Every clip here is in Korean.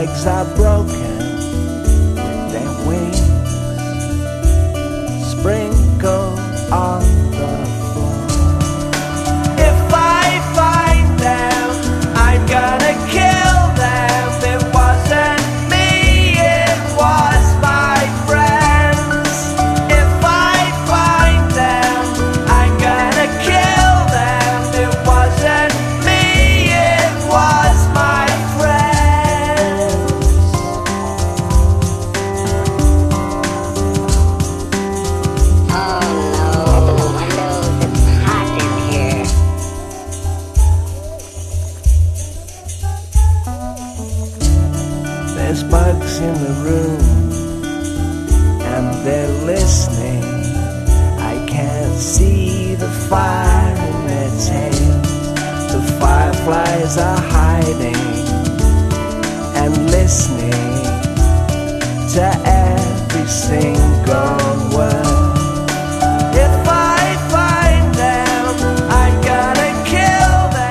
legs are broken with their wings sprinkled on the floor. If I find them, I'm gonna kill them. It wasn't me, it was my friends. If I find them, I'm gonna kill them. It wasn't me, it was my friends. Oh no, open the windows, it's hot in here. There's bugs in the room, and they're listening. I can't see the fire in their tails. The fireflies are hiding and listening to every single word. If I find them, I'm gonna kill them.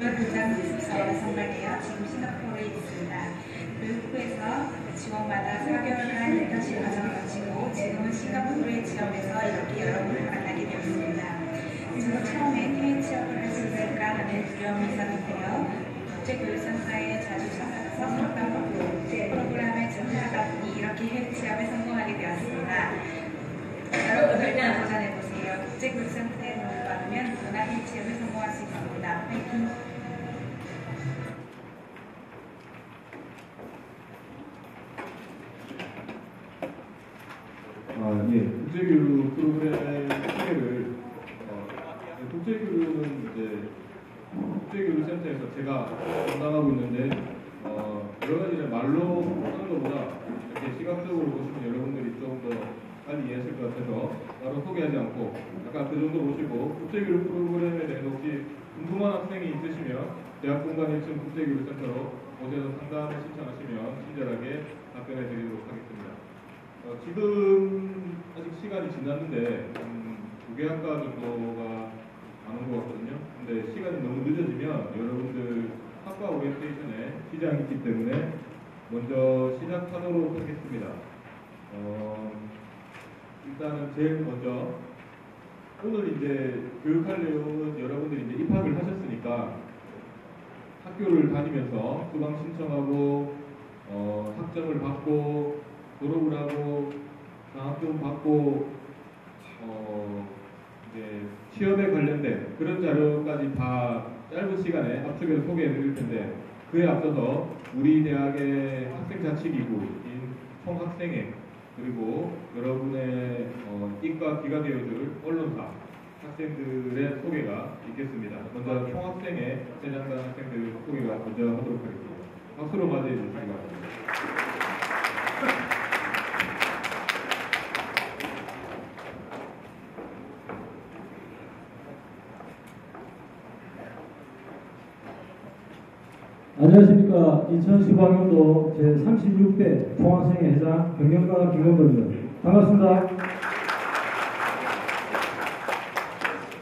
교장교수사와 선발되어 지금 싱가포르에 있습니다. 교육부에서 지원받아 4개월간 인턴십 과정을 마치고 지금은 싱가포르에 지원해서 이렇게 여러분을 만나게 되었습니다. 저도 처음에 해외 취업을 할 수 있을까 하는 두려움이 있었는데요. 국제교육센터에 자주 찾아가서 상담 프로그램에 참여하다 보니 이렇게 해외 취업에 성공하게 되었습니다. 여러분들도 도전해보세요. 국제교육센터에 도움을 받으면 누구나 해외 취업에 성공할 수 있습니다. 화이팅! 국제교육 프로그램 소개를 국제교류는 이제 국제교류센터에서 제가 담당하고 있는데 여러 가지 말로 하는 것보다 이렇게 시각적으로 보시면 여러분들이 좀 더 빨리 이해하실 것 같아서 바로 소개하지 않고 약간 그 정도 보시고 국제교류 프로그램에 대해서 혹시 궁금한 학생이 있으시면 대학 공간 1층 국제교류센터로 오셔서 상담을 신청하시면 친절하게 답변해 드리도록 하겠습니다. 지금 아직 시간이 지났는데 2개 학과 정도가 안 온 것 같거든요. 근데 시간이 너무 늦어지면 여러분들 학과 오리엔테이션에 시장이 있기 때문에 먼저 시작하도록 하겠습니다. 일단은 제일 먼저 오늘 이제 교육할 내용은 여러분들이 이제 입학을 하셨으니까 학교를 다니면서 수강 신청하고 학점을 받고 졸업을 하고 장학금 받고 이제 취업에 관련된 그런 자료까지 다 짧은 시간에 압축해서 소개해 드릴 텐데 그에 앞서서 우리 대학의 학생자치기구인 총학생회 그리고 여러분의 이과 기가 되어줄 언론사 학생들의 소개가 있겠습니다. 먼저 총학생회 재장단 학생들 소개가 먼저 하도록 하겠습니다. 박수로 맞이해 주시기 바랍니다. 안녕하십니까. 2015학년도 제36대 총학생회 회장 경영관 김건건입니다. 반갑습니다.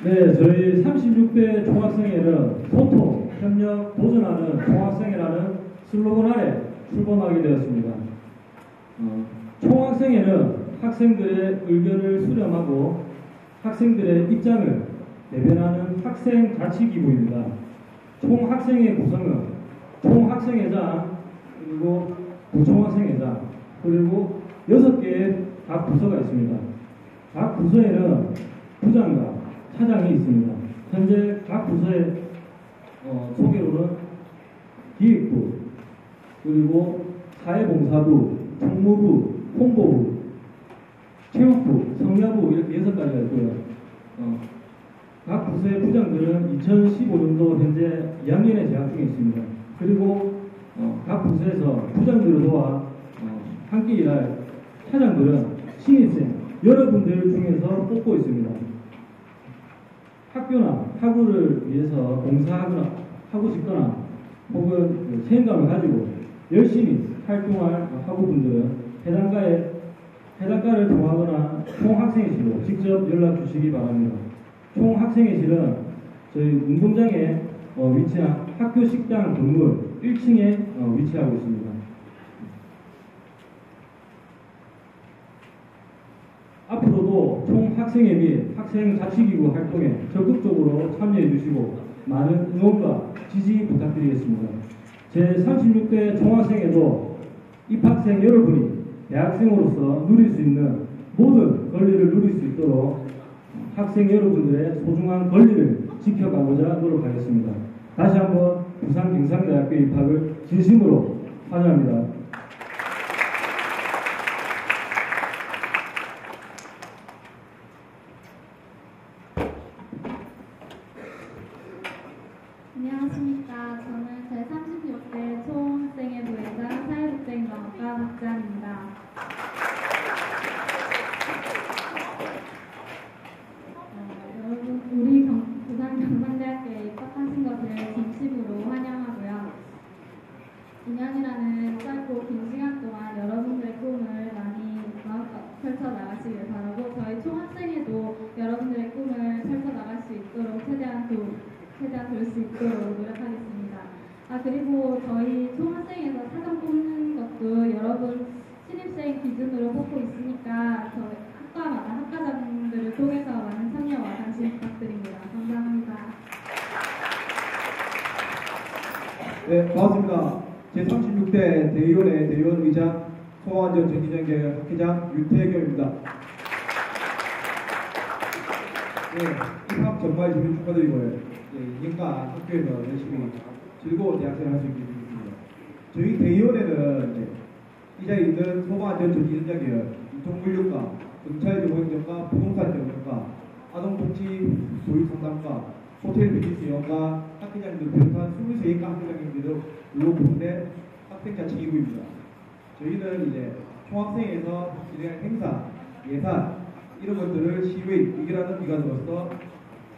네, 저희 36대 총학생회는 소통, 협력, 도전하는 총학생회라는 슬로건 아래 출범하게 되었습니다. 총학생회는 학생들의 의견을 수렴하고 학생들의 입장을 대변하는 학생자치기구입니다. 총학생회 구성은 총학생회장, 그리고 부총학생회장, 그리고 6개의 각 부서가 있습니다. 각 부서에는 부장과 차장이 있습니다. 현재 각 부서의 소개로는 기획부, 그리고 사회봉사부, 총무부, 홍보부, 체육부, 성야부 이렇게 6가지가 있고요. 각 부서의 부장들은 2015년도 현재 2학년에 재학 중에 있습니다. 그리고 각 부서에서 부장들을 도와 함께 일할 차장들은 신입생 여러분들 중에서 뽑고 있습니다. 학교나 학우를 위해서 봉사하거나 하고 싶거나 혹은 책임감을 가지고 열심히 활동할 학우분들은 해당과를 통하거나 총학생회실로 직접 연락 주시기 바랍니다. 총학생회실은 저희 운동장에 위치한 학교 식당 건물 1층에 위치하고 있습니다. 앞으로도 총학생회 및 학생자치기구 활동에 적극적으로 참여해 주시고 많은 응원과 지지 부탁드리겠습니다. 제36대 총학생회도 입학생 여러분이 대학생으로서 누릴 수 있는 모든 권리를 누릴 수 있도록 학생 여러분들의 소중한 권리를 지켜가고자 노력하겠습니다. 다시 한번 부산 경상대학교 입학을 진심으로 환영합니다. 안녕하십니까. 저는 제36대 총학생회 부회장 사회복지행정학과 박지안입니다. 여러분, 우리 부산 경상대학교에 입학하신 것을 진심으로 환영하고요. 2년이라는 짧고 긴 시간 동안 여러분들의 꿈을 많이 마음껏 펼쳐나가시길 바라고 저희 총학생회도 여러분들의 꿈을 펼쳐나갈 수 있도록 최대한 될 수 있도록 노력하겠습니다. 그리고 저희 총학생회에서 사전 뽑는 것도 여러분 신입생 기준으로 뽑고 있으니까 저희 학과마다 학과장들을 통해서 많은 참여와 관심 부탁드립니다. 감사합니다. 네, 반갑습니다. 제36대 대의원의 대의원 의장 소아안전 정기정계 학회장 윤태경입니다. 네, 입학 정말 기분 축하드리고요. 네, 2년간 학교에서 열심히 즐거운 대학생활 할 수 있게 되겠습니다. 저희 대의원에는 이 자리에 있는 소아안전 정기정계 이통물류과, 경찰정보행정과, 부동산정보과, 아동복지 교육상담과 호텔 비즈니스 연가 학회장님들 비롯한 23개 학회장님들도 물론데 학생자 지휘부입니다. 저희는 이제 총학생회에서 진행한 행사, 예산 이런 것들을 시의회 의결하는 기관으로서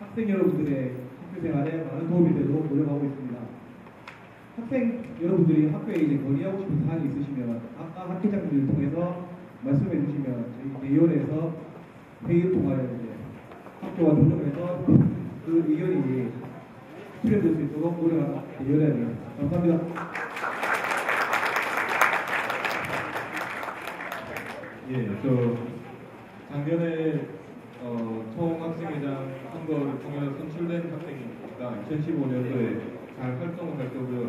학생 여러분들의 학교 생활에 많은 도움이 되도록 노력하고 있습니다. 학생 여러분들이 학교에 이제 건의하고 싶은 사항이 있으시면 아까 학회장님들을 통해서 말씀해 주시면 저희 대의원에서 회의를 통하여 이제 학교와 조정해서 그 의견이 수렴될 수 있도록 노력하는 대의원입니다. 감사합니다. 예, 작년에 총학생회장 선거를 통해서 선출된 학생이니까 2015년도에 잘 활동을 할 거고요.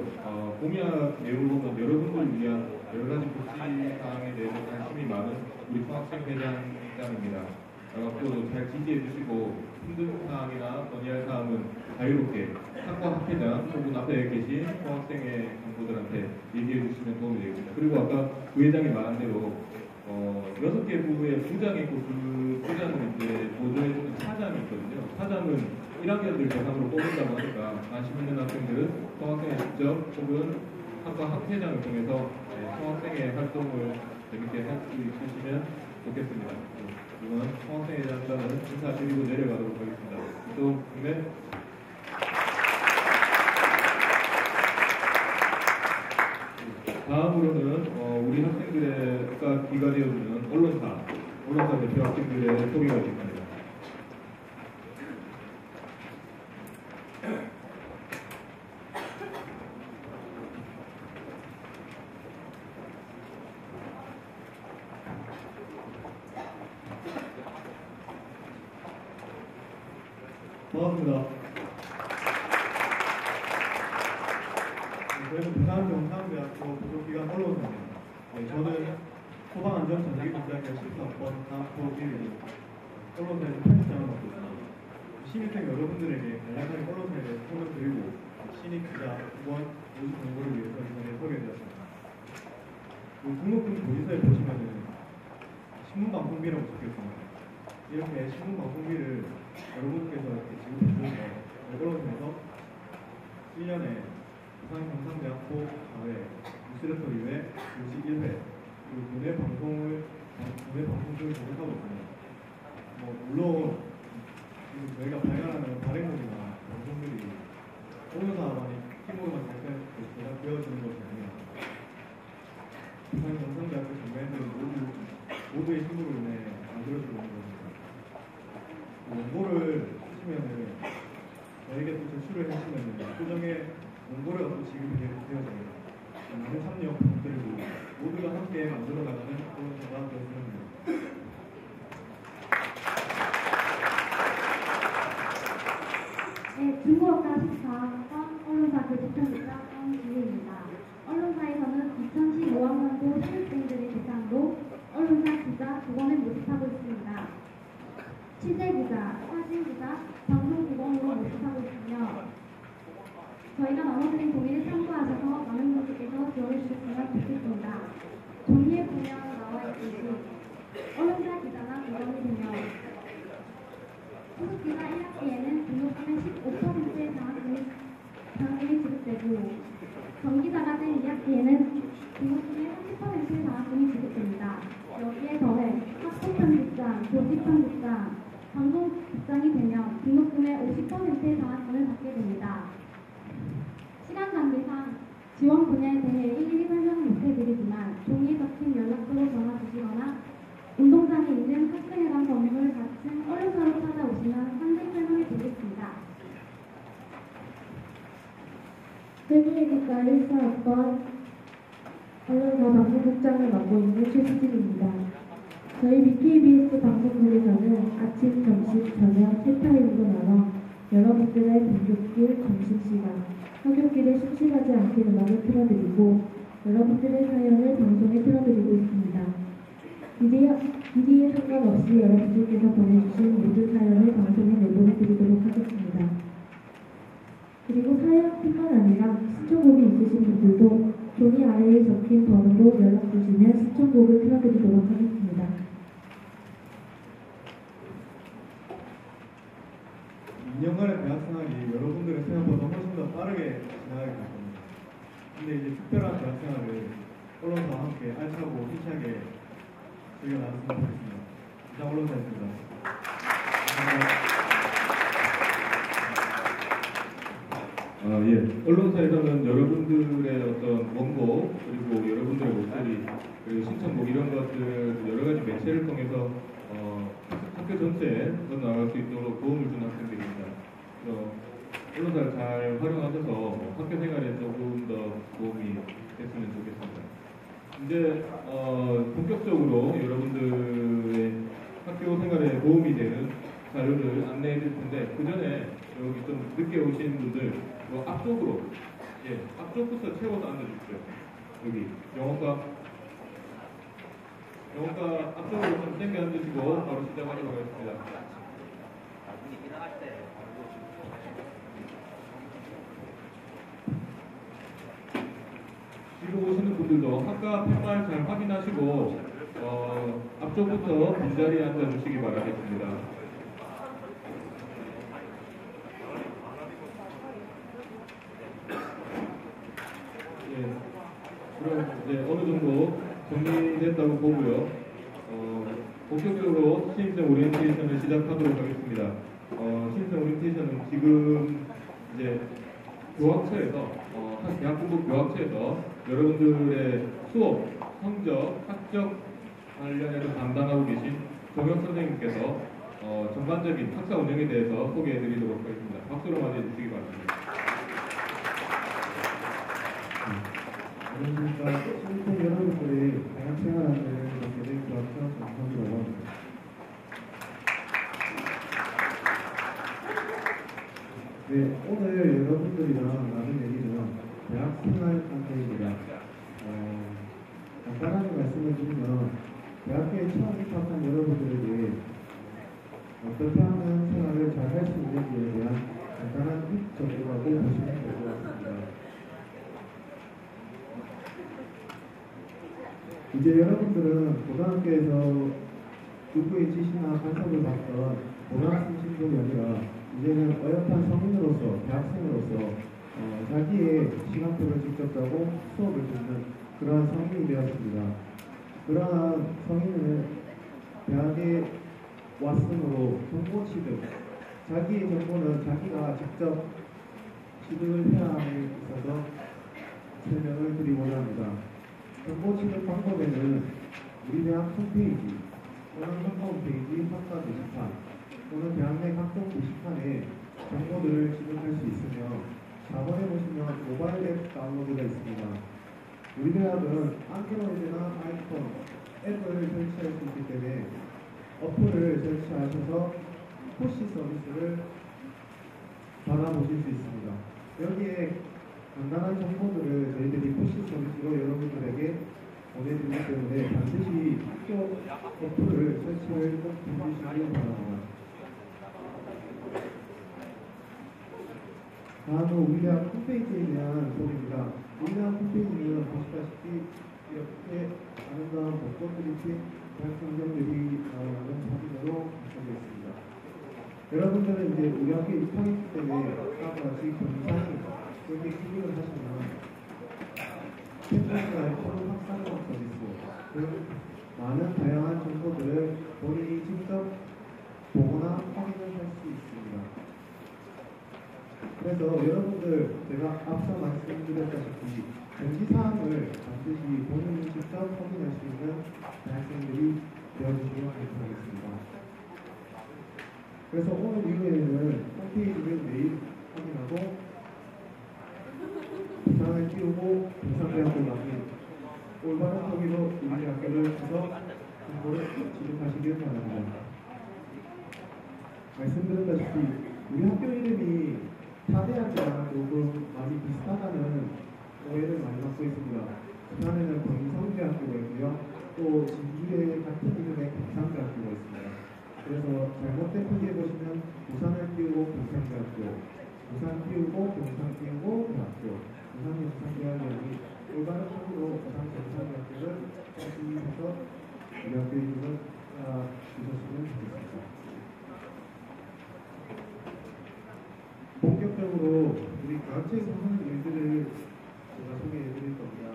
공약 내용을 보면 여러분들 위한 여러 가지 복지 사항에 대해서 관심이 많은 우리 총학생회장입니다. 앞으로도 잘 지지해 주시고 힘든 사항이나 건의할 사항은 자유롭게 학과 학회장 혹은 앞에 계신 총학생회 간부들한테 얘기해 주시면 도움이 되겠습니다. 그리고 아까 부회장이 말한 대로 6개 부에 부장이 있고 그 부장을 이제 보조해주는 차장이 있거든요. 차장은 1학년들 대상으로 뽑는다고 하니까 관심 있는 학생들은 총학생회 직접 혹은 학과 학회장을 통해서 총학생회 활동을 재밌게 할 수 있으시면 좋겠습니다. 이번 총학생회장과는 인사드리고 내려가도록 하겠습니다. 또 국내 다음으로는 우리 학생들의 귀가 되어주는 언론사 대표 학생들의 소개가 있겠습니다. 반갑습니다. 저희는 부산경상대학교 부속기관 언론사입니다. 저는 소방안전전기분장교 13번 다학부 1위 언론사에서 편집장을 맡고 있습니다. 신입생 여러분들에게 간략하게 언론사에 대해서 설명드리고 신입 기자, 후원, 모집 공고를 위해서 이번에 소개해드렸습니다. 등록금 보지서에 보시면은 신문방송비라고 적혀있습니다. 이렇게 신문방송비를 여러분께서 이렇게 지급해주셔서 언론사에서 1년에 부산경상대학교 사회 뉴스레터 2회, 교시 1회, 그리고 국내 방송 중을 제작하고 있습니다. 물론 지금 저희가 발간하는 발행물이나 방송들이 언론사만의 힘으로만 제작되어지는 것이 아니라 부산경상대학교 전매들은 모두의 힘으로 인해 만들어지고 있는 것입니다. 원고를 쓰시면은 저에게 또 제출을 하시면은 소정의 원고를 갖고 지급이 되어집니다. 많은 참여 부탁드리고 모두가 함께 만들어 나가는 언론사가 되었으면 합니다. 네, 중국어과 14학번 언론사 교직편집자 황지우입니다. 언론사에서는 2015학년도 신입생들의 대상으로 언론사 기자 9번을 모집하고 있습니다. 취재기자, 사진기자, 방송국원으로 모집하고 있으며 저희가 나눠드린 동의를 참고하셔서 많은 분들께서 지원해주셨으면 좋겠습니다. 종이에 보면 나와 있듯이 언론사 기자나 국원이 되며 소속기자 1학기에는 등록금의 15%의 장학금이 지급되고 정기자가 된 2학기에는 등록금의 30%의 장학금이 지급됩니다. 여기에 더해 학부편집장, 교직편집장, 방송국장이 되면 등록금의 50%의 장학금을 받게 됩니다. 시간 관계상 지원 분야에 대해 일일이 설명 못해드리지만 종이에 적힌 연락처로 전화 주시거나 운동장에 있는 학생회관 건물 같은 언론사로 찾아오시면 상세 설명해 드리겠습니다. 세미의기과 14학번 언론사 방송국장을 맡고 있는 최수진입니다. 저희 BKBS 방송국에서는 아침, 점심, 저녁 세 타임으로 나눠 여러분들의 등굣길, 점심시간, 학교길에 심심하지 않게 음악을 틀어드리고 여러분들의 사연을 방송에 틀어드리고 있습니다. 미디에 상관없이 여러분들께서 보내주신 모든 사연을 방송에 내보내드리도록 하겠습니다. 그리고 사연뿐만 아니라 신청곡이 있으신 분들도 종이 아래에 적힌 번호로 연락주시면 신청곡을 틀어드리도록 하겠습니다. 2년간의 대학 생활이 여러분들의 생각보다 훨씬 더 빠르게 지나가게 됐습니다. 근데 이제 특별한 대학 생활을 언론사와 함께 알차고 희시하게 즐겨 나눴으면 좋겠습니다. 이상 언론사였습니다. 예. 언론사에서는 여러분들의 어떤 원고, 그리고 여러분들의 목소리, 그리고 신청곡 이런 것들 여러 가지 매체를 통해서 학교 전체에 나아갈 수 있도록 도움을 주는 학생들입니다. 그래서 언론사를 잘 활용하셔서 학교 생활에 조금 더 도움이 됐으면 좋겠습니다. 이제 본격적으로 여러분들의 학교 생활에 도움이 되는 자료를 안내해 드릴 텐데, 그 전에 여기 좀 늦게 오신 분들 앞쪽으로, 앞쪽부터 채워서 앉아주십시오. 여기 영어과 앞쪽으로 좀 당겨 앉으시고 바로 시작하도록 하겠습니다. 뒤로 오시는 분들도 학과 팻말 잘 확인하시고 앞쪽부터 빈자리에 앉아주시기 바라겠습니다. 그럼 이제 어느 정도 정리됐다고 보고요. 본격적으로 신입생 오리엔테이션을 시작하도록 하겠습니다. 신입생 오리엔테이션은 지금 이제 교학처에서 대학부국 교학처에서 여러분들의 수업, 성적, 학적 관련해서 담당하고 계신 정혁 선생님께서 전반적인 학사 운영에 대해서 소개해드리도록 하겠습니다. 박수로 맞이해 주시기 바랍니다. 안녕하십니까. 신입생 여러분들이 대학 생활하는 교대 교학처 정성이라고 합니다. 네, 오늘 여러분들이랑 나눌 얘기는 대학 생활 관계입니다. 간단하게 말씀을 드리면 대학교에 처음 입학한 여러분들에게 어떻게 하면 생활을 잘 할 수 있는지에 대한 간단한 팁 정도라고 보시면 될 것 같습니다. 이제 여러분들은 고등학교에서 누구의 지시나 간섭을 받던 고등학생 신분이 아니라 이제는 어엿한 성인으로서, 대학생으로서 자기의 시간표를 직접 짜고 수업을 듣는 그러한 성인이 되었습니다. 그러한 성인은 대학에 왔으므로 정보 취득, 자기의 정보는 자기가 직접 취득을 해야 함에 있어서 설명을 드리고자 합니다. 정보 취득 방법에는 우리 대학 홈페이지 또는 학과 홈페이지, 학과 게시판 또는 대학 내 각종 게시판에 정보들을 취득할 수 있으며 4번에 보시면 모바일 앱 다운로드가 있습니다. 우리 대학은 안드로이드나 아이폰 앱을 설치할 수 있기 때문에 어플을 설치하셔서 푸시 서비스를 받아보실 수 있습니다. 여기에 간단한 정보들을 저희들이 푸시 서비스로 여러분들에게 보내드리기 때문에 반드시 학교 어플을 설치를 꼭 해주시기 바랍니다. 다음은 우리 대학 홈페이지에 대한 소개입니다. 우리 대학 홈페이지는 보시다시피 이렇게 아름다운 벚꽃들이 핀 대학생들이 나오는 사진으로 구성되어 있습니다. 여러분들은 이제 우리 학교에 입학했기 때문에 아까 같이 경상이 그렇게 클릭을 하시면 캠퍼스의 서로 학상업 서비스 등 많은 다양한 정보들을 본인이 직접 보거나 확인을 할 수 있습니다. 그래서 여러분들 제가 앞서 말씀드렸다시피 정지사항을 반드시 본인이 직접 확인할 수 있는 대학생들이 되어주시면 감사하겠습니다. 그래서 오늘 이후에는 홈페이지를 매일 확인하고 부상을 띄우고 동상대학교 가면 올바른 소리로 우리 학교를 쳐서 정보를 취득하시길 바랍니다. 말씀드렸다시피 우리 학교 이름이 타대학교랑 조금 많이 비슷하다는 오해를 많이 받고 있습니다. 부산에는 경성대학교가 있고요. 또 진주에 같은 이름의 경상대학교가 있습니다. 그래서 잘못된 표기에 보시면 부산을 띄우고 경상대학교, 부산 띄우고 경상 띄우고 대학교, 부산 경상대학교이 올바른 표기로 부산 경상대학교를 설치해서 우리 학교 이름을 주셨으면 좋겠습니다. 대학교에서 하는 일들을 제가 소개해 드릴 겁니다.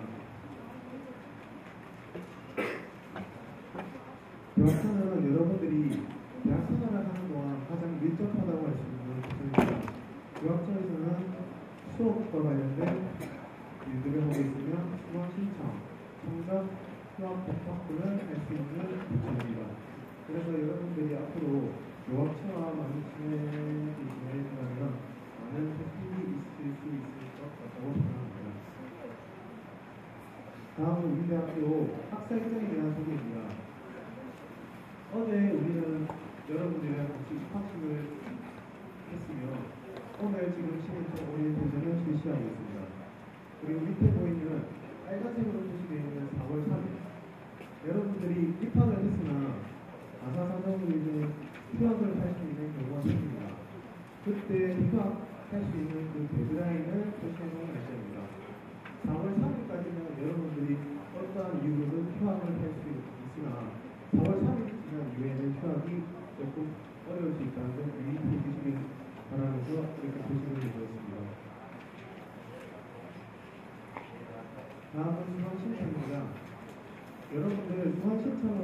대학교는 여러분들이 대학 생활을 하는 동안 가장 밀접하다고 할 수 있는 곳입니다. 대학교에서는 수업과 관련된 일들을 하고 있으며 수강 신청, 성적, 수학 복학을 할 수 있는 곳입니다. 그래서 여러분들이 앞으로 유학처와 많이 지내신다면 많은 혜택이 있을 수 있을 것 같다고 생각합니다. 다음은 우리 대학교 학사 일정에 대한 소개입니다. 어제 우리는 여러분들이랑 같이 입학식을 했으며 오늘 지금 시민청 오리엔테이션을 실시하고 있습니다. 그리고 밑에 보이는 빨간색으로 표시되어 있는 4월 3일 여러분들이 입학을 했으나 아사사정으로 이제 휴학을 할 수 있는 경우가 생깁니다. 그때 휴학할 수 있는 그 데드라인을 표시해 놓은 날짜입니다. 4월 3일까지는 여러분들이 어떠한 이유로든 휴학을 할 수 있으나 4월 3일 지난 이후에는 휴학이 조금 어려울 수 있다는 점 유의해 주시길 바라면서 이렇게 표시를 해주었습니다. 다음은 수강 신청입니다. 여러분들 수강 신청은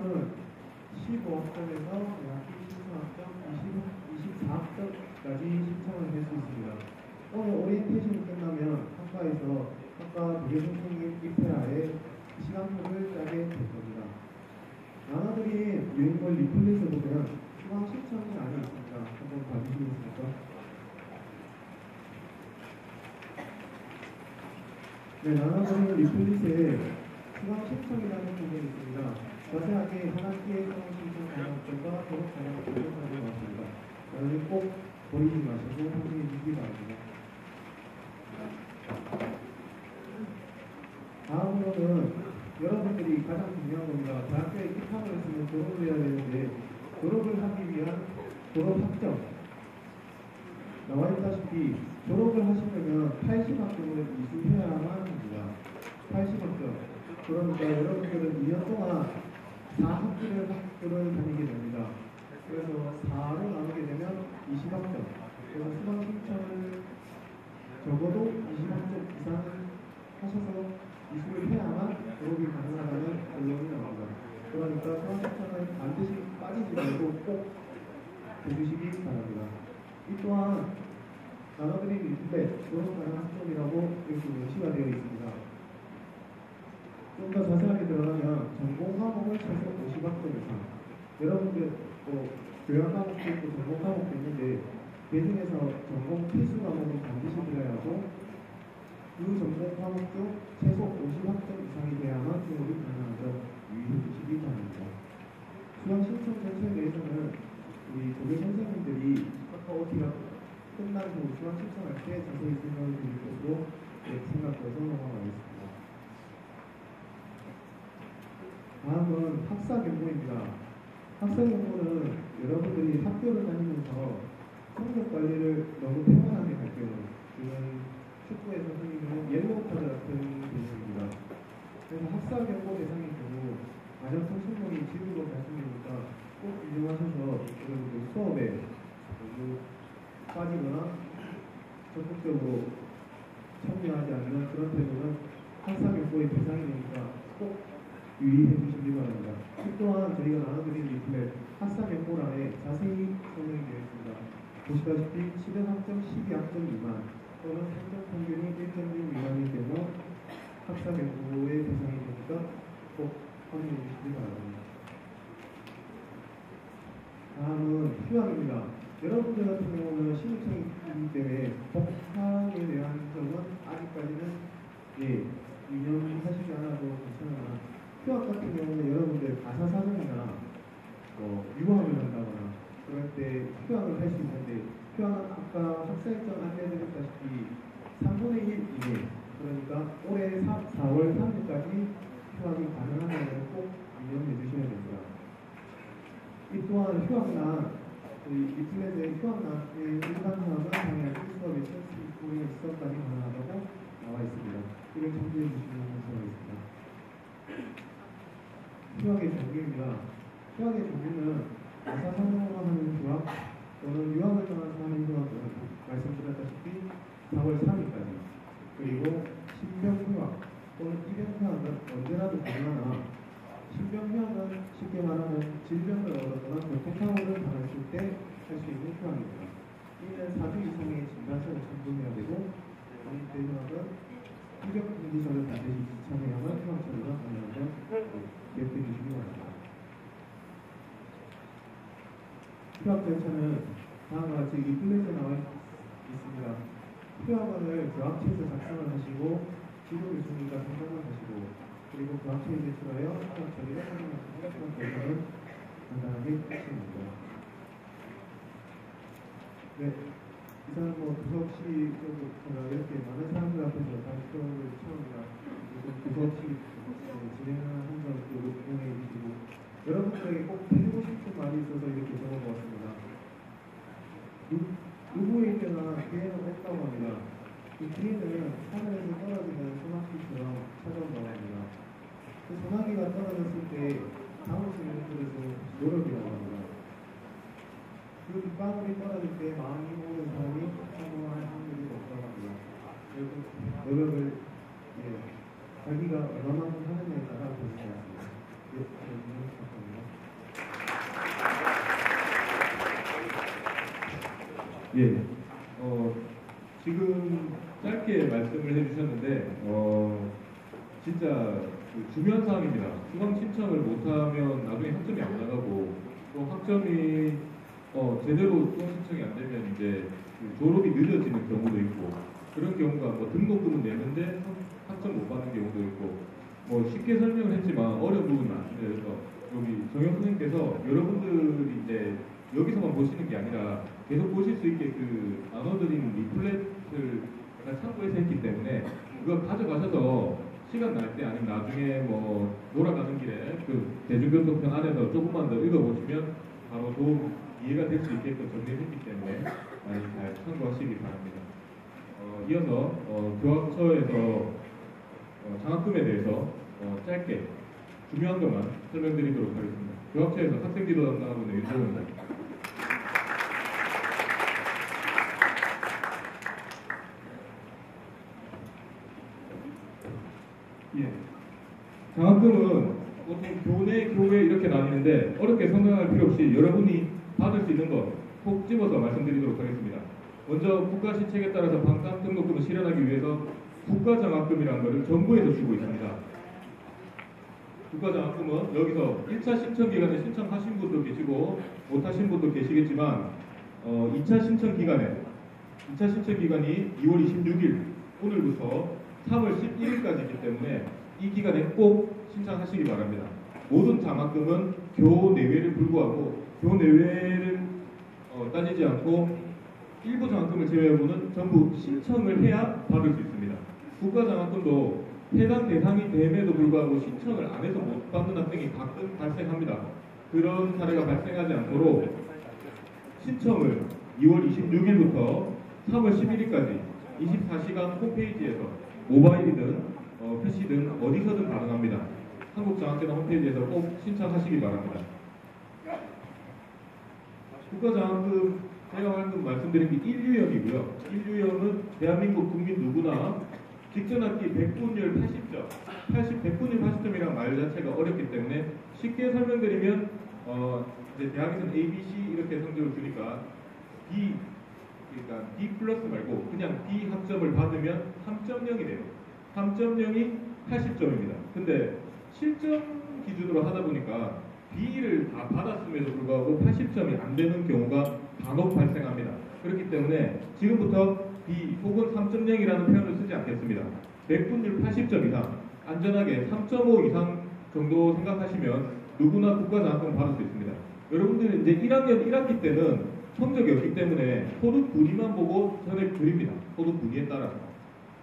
15학점에서 대학교 신청학점 24학점까지 신청을 할 수 있습니다. 오늘 오리엔테이션이 끝나면 학과에서 학과 부교선생님 입회하에 시간표를 짜게 될 겁니다. 나눠드린 유인물 리플릿을 보면 수강 신청이 안에 있습니다. 한번 봐주시겠습니까? 네, 나눠드린 리플릿에 수강 신청이라는 부분이 있습니다. 자세하게 한 학기의 수강 신청 방법과 졸업 방법을 가지고 왔습니다. 여러분 꼭 버리지 마시고 확인해 주시기 바랍니다. 다음으로는 여러분들이 가장 중요한 겁니다. 대학교에 입학을 했으면 졸업을 해야 되는데 졸업을 하기 위한 졸업학점 나와 있다시피 졸업을 하시려면 80학점을 이수해야만 합니다. 80학점. 그러니까 여러분들은 2년 동안 4학기를 다니게 됩니다. 그래서 4로 나누게 되면 20학점. 그래서 수강 신청을 적어도 20학점 이상을 하셔서 이수를 해야만 졸업이 가능하다는 결론이 나옵니다. 그러니까 수강 신청은 반드시 빠지지 말고 꼭 해주시기 바랍니다. 이 또한 나눠드린 리플렛 졸업 가능 학점이라고 이렇게 명시가 되어 있습니다. 좀 더 자세하게 들어가면 전공 과목을 최소 50학점 이상 여러분들 교양 과목도 있고 전공 과목도 있는데 그 중에서 전공 필수 과목은 반드시 들어야 하고 그 전공 과목 중 최소 50학점 이상이 돼야만 졸업이 가능한 점 유의해 주시기 바랍니다. 수강 신청 전체에 대해서는 우리 조교 선생님들이 학과 OT가 끝난 후 수강 신청할 때 자세히 설명을 드릴 것으로 생각해서 넘어가겠습니다. 다음은 학사 경고입니다. 학사 경고는 여러분들이 학교를 다니면서 성적 관리를 너무 태만하게 할 경우, 지금 축구에서 흔히는 옐로우 카드 같은 대상입니다. 그래서 학사 경고 대상의 경우 가장 성신문이 지우고 말씀드리니까 꼭 유념하셔서 여러분들 수업에 너무 빠지거나 적극적으로 참여하지 않는 그런 태도는 학사 경고의 대상이 되니까 꼭 유의해 주시기 바랍니다. 이 또한 저희가 나눠드린 리플렛 학사 경고란에 자세히 설명이 되어 있습니다. 보시다시피 11학점, 12학점 미만 또는 성적 평균이 1.6 미만일 경우 학사 경고의 대상이 되니까 꼭 확인해 주시기 바랍니다. 다음은 휴학입니다. 여러분들 같은 경우는 신입생이기 때문에 복학에 대한 점은 아직까지는 유념하시지 않아도 괜찮으나 휴학 같은 경우는 여러분들 가사사정이나 유학을 한다거나 그럴 때 휴학을 할 수 있는데 휴학은 아까 학사일정 안내드렸다시피 3분의 1 이내 그러니까 올해 4월 3일까지 휴학이 가능하다는 꼭 유념해 주셔야 됩니다. 이 또한 휴학난 리플렛의 휴학난의 일반 휴학은 당연히 수업의 실습 수업까지 가능하다고 나와 있습니다. 이걸 참고해 주시면 감사하겠습니다. 휴학의 종류입니다. 휴학의 종류는 아사사정으로 하는 휴학 또는 유학을 떠나서 하는 휴학은 말씀드렸다시피 4월 3일까지. 그리고 신병휴학 또는 입영휴학은 언제라도 가능하나 신병휴학은 쉽게 말하면 질병을 얻었거나 교통사고를 당했을 때 할 수 있는 휴학입니다. 이는 4주 이상의 진단서를 첨부해야 되고 입대휴학은 합격 공지서를 반드시 지참해야만 휴학 처리가 가능한 점 기억해 주시기 바랍니다. 휴학 절차는 다음과 같이 리플렛에 나와 있습니다. 휴학원을 교학처에서 작성을 하시고 지도 교수님과 상담을 하시고 그리고 교학처에 제출하여 휴학 처리를 확인하시고 휴학 결과는 간단하게 끝입니다. 네, 이상 구석시 제가 이렇게 많은 사람들 앞에서 발표를 처음이라 구석시 진행하는 한점 응원해 주시고 여러분들에게 꼭 드리고 싶은 말이 있어서 이렇게 적어보았습니다. 누구에게나 기회는 없다고 합니다. 그 기회는 하늘에서 떨어지는 소나기처럼 찾아온다고 합니다. 그 소나기가 떨어졌을 때 다음 수 있는 것은 노력이라고 합니다. 그 빗방울이 떨어질 때 마음이 모든 사람이 성공할 확률이 높다고 합니다. 그래서 노력을 자기가 얼마만큼 하느냐에 따라 보는 것 같습니다. 지금 짧게 말씀을 해주셨는데 진짜 중요한 사항입니다. 수강 신청을 못하면 나중에 학점이 안 나가고 또 학점이 제대로 수강 신청이 안 되면 이제 졸업이 늦어지는 경우도 있고 그런 경우가 등록금은 내는데 학점 못 받는 경우도 있고 쉽게 설명을 했지만 어려운 부분이 많습니다. 그래서 여기 정영 선생님께서 여러분들이 이제 여기서만 보시는 게 아니라 계속 보실 수 있게 그 나눠드린 리플렛을 약간 참고해서 했기 때문에 그거 가져가셔서 시간 날 때 아니면 나중에 돌아가는 길에 그 대중교통편 안에서 조금만 더 읽어보시면 바로 도움 이해가 될 수 있게끔 정리했기 때문에 많이 잘 참고하시기 바랍니다. 이어서 교학처에서 장학금에 대해서 짧게 중요한 것만 설명드리도록 하겠습니다. 교학처에서 학생지도 담당하고 있는 윤정훈입니다. 장학금은 보통 교내, 교회 이렇게 나뉘는데 어렵게 생각할 필요 없이 여러분이 받을 수 있는 것 꼭 집어서 말씀드리도록 하겠습니다. 먼저 국가 시책에 따라서 방학 등록금을 실현하기 위해서 국가장학금이라는 것을 정부에서 주고 있습니다. 국가장학금은 여기서 1차 신청 기간에 신청하신 분도 계시고 못하신 분도 계시겠지만 2차 신청 기간이 2월 26일 오늘부터 3월 11일까지이기 때문에 이 기간에 꼭 신청하시기 바랍니다. 모든 장학금은 교내외를 불구하고 교내외를 따지지 않고 일부 장학금을 제외하고는 전부 신청을 해야 받을 수 있습니다. 국가장학금도 해당 대상이 됨에도 불구하고 신청을 안 해서 못 받는 학생이 가끔 발생합니다. 그런 사례가 발생하지 않도록 신청을 2월 26일부터 3월 11일까지 24시간 홈페이지에서 모바일이든 PC든 어디서든 가능합니다. 한국장학재단 홈페이지에서 꼭 신청하시기 바랍니다. 국가장학금 제가 방금 말씀드린 게 1유형이고요. 1유형은 대한민국 국민 누구나 직전학기 100분율 80점, 100분율 80점이라는 말 자체가 어렵기 때문에 쉽게 설명드리면 이제 대학에서는 A, B, C 이렇게 성적을 주니까 B, 그러니까 D 플러스 말고 그냥 D 학점을 받으면 3.0이 돼요. 3.0이 80점입니다. 근데 실점 기준으로 하다 보니까 B를 다 받았음에도 불구하고 80점이 안 되는 경우가 간혹 발생합니다. 그렇기 때문에 지금부터 B 혹은 3.0이라는 표현을 쓰지 않겠습니다. 100분율 80점 이상, 안전하게 3.5 이상 정도 생각하시면 누구나 국가장학금 받을 수 있습니다. 여러분들은 이제 1학년 1학기 때는 성적이 없기 때문에 소득 분위만 보고 전액 드립니다. 소득 분위에 따라서.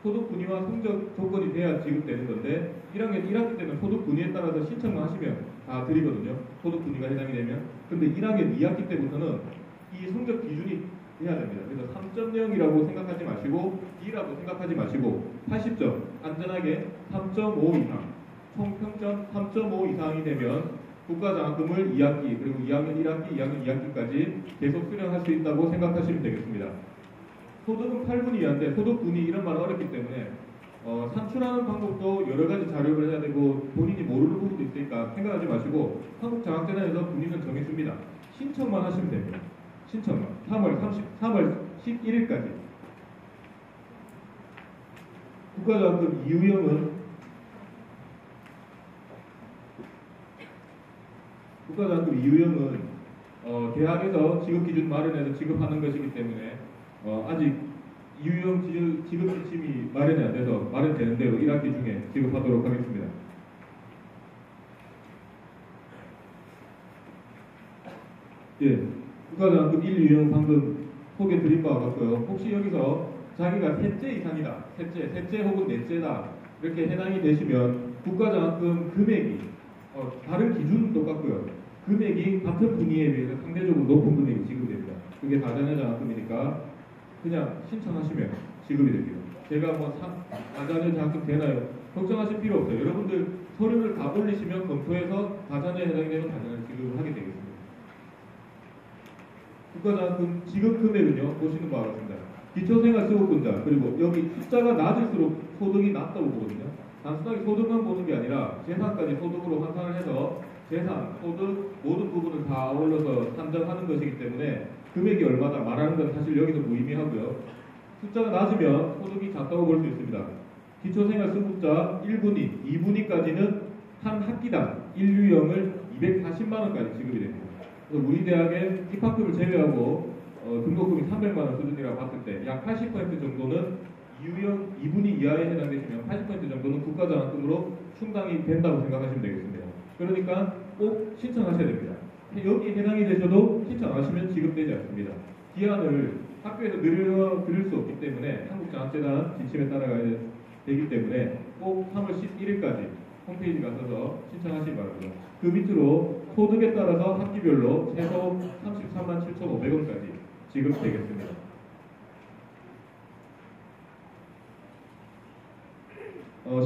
소득 분위와 성적 조건이 돼야 지급되는 건데 1학년 1학기 때는 소득 분위에 따라서 신청만 하시면 다 드리거든요. 소득 분위가 해당이 되면. 근데 1학년 2학기 때부터는 이 성적 기준이 해야 됩니다. 그래서 3.0이라고 생각하지 마시고 2라고 생각하지 마시고 80점, 안전하게 3.5 이상, 총평점 3.5 이상이 되면 국가장학금을 2학기, 그리고 2학년 1학기, 2학년 2학기까지 계속 수령할 수 있다고 생각하시면 되겠습니다. 소득은 8분위 이하인데 소득분위 이런 말은 어렵기 때문에 산출하는 방법도 여러 가지 자료를 해야 되고 본인이 모르는 부분도 있으니까 생각하지 마시고 한국장학재단에서 분위는 정해줍니다. 신청만 하시면 됩니다. 신청만 3월 11일까지. 국가장학금 이유형은 대학에서 지급 기준 마련해서 지급하는 것이기 때문에 아직 이유형 지급 지침이 마련이 안 돼서 마련되는 대로 1학기 중에 지급하도록 하겠습니다. 예, 국가장학금 1, 유형 방금 소개 드린 바와 같고요. 혹시 여기서 자기가 셋째 이상이다, 셋째 혹은 넷째다 이렇게 해당이 되시면 국가장학금 금액이 다른 기준은 똑같고요. 금액이 같은 분위에 비해서 상대적으로 높은 금액이 지급됩니다. 그게 다자녀 장학금이니까 그냥 신청하시면 지급이 됩니다. 제가 뭐 다자녀 장학금 되나요? 걱정하실 필요 없어요. 여러분들 서류를 다 올리시면 검토해서 다자녀에 해당이 되면 다자녀 지급을 하게 되겠습니다. 국가장학금 지급 금액은요, 보시는 바와 같습니다. 기초생활수급분자, 그리고 여기 숫자가 낮을수록 소득이 낮다고 보거든요. 단순하게 소득만 보는 게 아니라 재산까지 소득으로 환산을 해서 재산, 소득 모든 부분을 다 아울러서 산정하는 것이기 때문에 금액이 얼마다 말하는 건 사실 여기서 무의미하고요. 숫자가 낮으면 소득이 작다고 볼 수 있습니다. 기초생활수급자 1분위, 2분위까지는 한 학기당 1유형을 240만 원까지 지급이 됩니다. 그래서 우리 대학의 입학금을 제외하고 등록금이 300만 원 수준이라고 봤을 때 약 80% 정도는 2분위 이하에 해당되시면 80% 정도는 국가장학금으로 충당이 된다고 생각하시면 되겠습니다. 그러니까 꼭 신청하셔야 됩니다. 여기에 해당이 되셔도 신청 안 하시면 지급되지 않습니다. 기한을 학교에서 늘릴 수 없기 때문에 한국장학재단 지침에 따라가야 되기 때문에 꼭 3월 11일까지 홈페이지 가셔서 신청하시기 바랍니다. 그 밑으로 소득에 따라서 학기별로 최소 33만 7,500원까지 지급되겠습니다.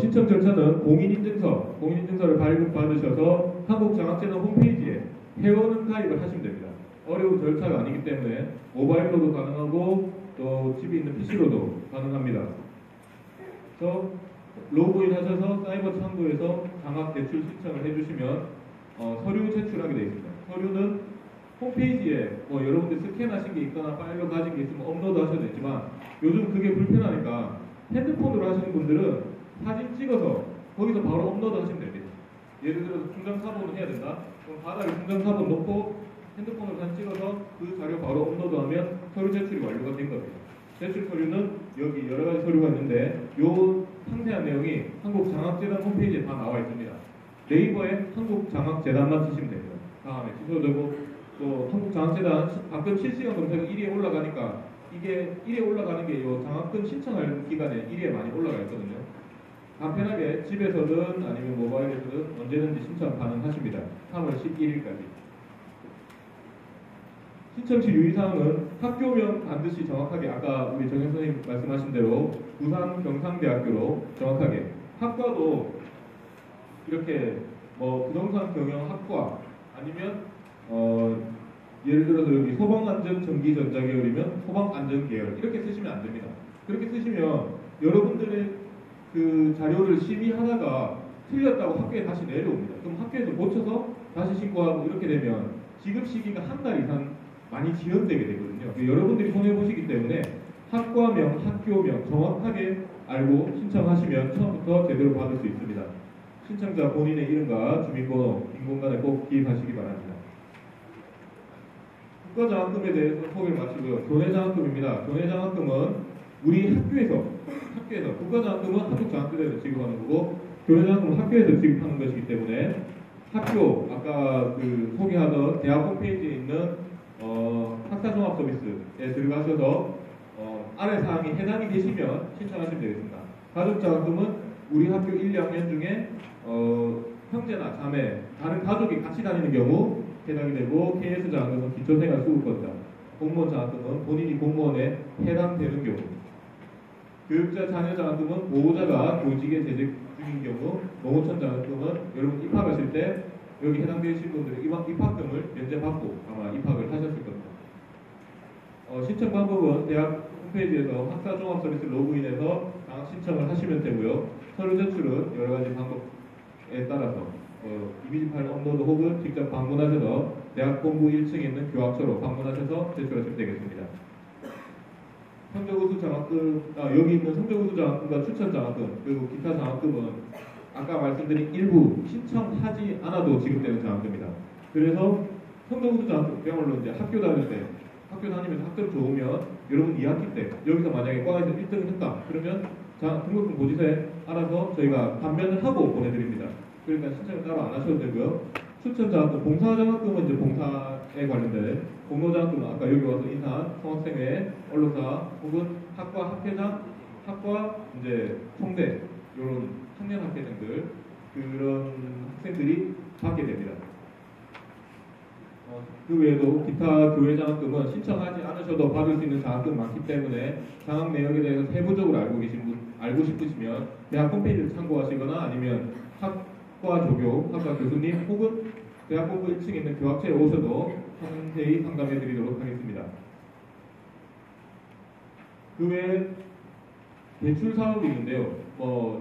신청 절차는 공인인증서를 발급받으셔서 한국장학재단 홈페이지에 회원은 가입을 하시면 됩니다. 어려운 절차가 아니기 때문에 모바일로도 가능하고 또 집에 있는 PC로도 가능합니다. 그래서 로그인 하셔서 사이버 창구에서 장학대출 신청을 해주시면 서류 제출하게 되어 있습니다. 서류는 홈페이지에 여러분들 스캔하신 게 있거나 파일로 가진 게 있으면 업로드 하셔도 되지만 요즘 그게 불편하니까 핸드폰으로 하시는 분들은 사진 찍어서 거기서 바로 업로드 하시면 됩니다. 예를 들어서 통장 사본을 해야 된다? 그럼 바닥에 통장 사본 놓고 핸드폰으로 사진 찍어서 그 자료 바로 업로드하면 서류 제출이 완료가 된 겁니다. 제출 서류는 여기 여러 가지 서류가 있는데 요 상세한 내용이 한국장학재단 홈페이지에 다 나와 있습니다. 네이버에 한국장학재단만 치시면 됩니다. 다음에 주소되고 또 한국장학재단 가끔 실시간 검색어 1위에 올라가니까 이게 1위에 올라가는 게 요 장학금 신청할 기간에 1위에 많이 올라가 있거든요. 간편하게 집에서든 아니면 모바일에서든 언제든지 신청 가능하십니다. 3월 11일까지. 신청 시 유의사항은 학교명 반드시 정확하게 아까 우리 정현 선생님 말씀하신 대로 부산 경상대학교로 정확하게 학과도 이렇게 부동산 경영 학과 아니면 예를 들어서 여기 소방안전전기전자계열이면 소방안전계열 이렇게 쓰시면 안 됩니다. 그렇게 쓰시면 여러분들의 그 자료를 심의하다가 틀렸다고 학교에 다시 내려옵니다. 그럼 학교에서 고쳐서 다시 신고하고 이렇게 되면 지급 시기가 한 달 이상 많이 지연되게 되거든요. 여러분들이 손해보시기 때문에 학과명, 학교명 정확하게 알고 신청하시면 처음부터 제대로 받을 수 있습니다. 신청자 본인의 이름과 주민번호 빈 공간에 꼭 기입하시기 바랍니다. 국가장학금에 대해서 소개를 마치고요. 교내장학금입니다. 교내장학금은 우리 학교에서 국가장학금은 한국장학재단에서 지급하는 거고 교내장학금은 학교에서 지급하는 것이기 때문에 학교 아까 그 소개하던 대학 홈페이지에 있는 학사종합 서비스에 들어가셔서 아래 사항이 해당이 되시면 신청하시면 되겠습니다. 가족장학금은 우리 학교 1, 2학년 중에 형제나 자매, 다른 가족이 같이 다니는 경우 해당이 되고 KS장학금은 기초생활수급권자, 공무원장학금은 본인이 공무원에 해당되는 경우, 교육자 자녀장학금은 보호자가 교직에 재직 중인 경우, 농어촌장학금은 여러분 입학하실 때 여기 해당되신 분들의 입학금을 면제받고 아마 입학을 하셨을 겁니다. 신청 방법은 대학 홈페이지에서 학사종합서비스 로그인해서 장학 신청을 하시면 되고요. 서류 제출은 여러 가지 방법에 따라서 이미지 파일 업로드 혹은 직접 방문하셔서 대학 본부 1층에 있는 교학처로 방문하셔서 제출하시면 되겠습니다. 성적우수 장학금, 여기 있는 성적우수 장학금과 추천 장학금 그리고 기타 장학금은 아까 말씀드린 일부 신청하지 않아도 지급되는 장학금입니다. 그래서 성적우수 장학금 그야말로 이제 학교 다닐 때 학교 다니면서 학점 좋으면 여러분 2학기 때 여기서 만약에 과에서 1등을 했다 그러면 등록금 보지세 알아서 저희가 감면을 하고 보내드립니다. 그러니까 신청을 따로 안 하셔도 되고요. 추천 장학금, 봉사 장학금은 이제 봉사에 관련된 공로 장학금은 아까 여기 와서 인사한 성학생회, 언론사 혹은 학과 학회장, 학과 이제 총대 이런 청년 학회장들 그런 학생들이 받게 됩니다. 그 외에도 기타 교회 장학금은 신청하지 않으셔도 받을 수 있는 장학금 많기 때문에 장학 내역에 대해서 세부적으로 알고 싶으시면 대학 홈페이지를 참고하시거나 아니면 학과 조교, 학과 교수님 혹은 대학 본부 1층에 있는 교학처에 오셔도 상세히 상담해 드리도록 하겠습니다. 그 외에 대출 사업이 있는데요.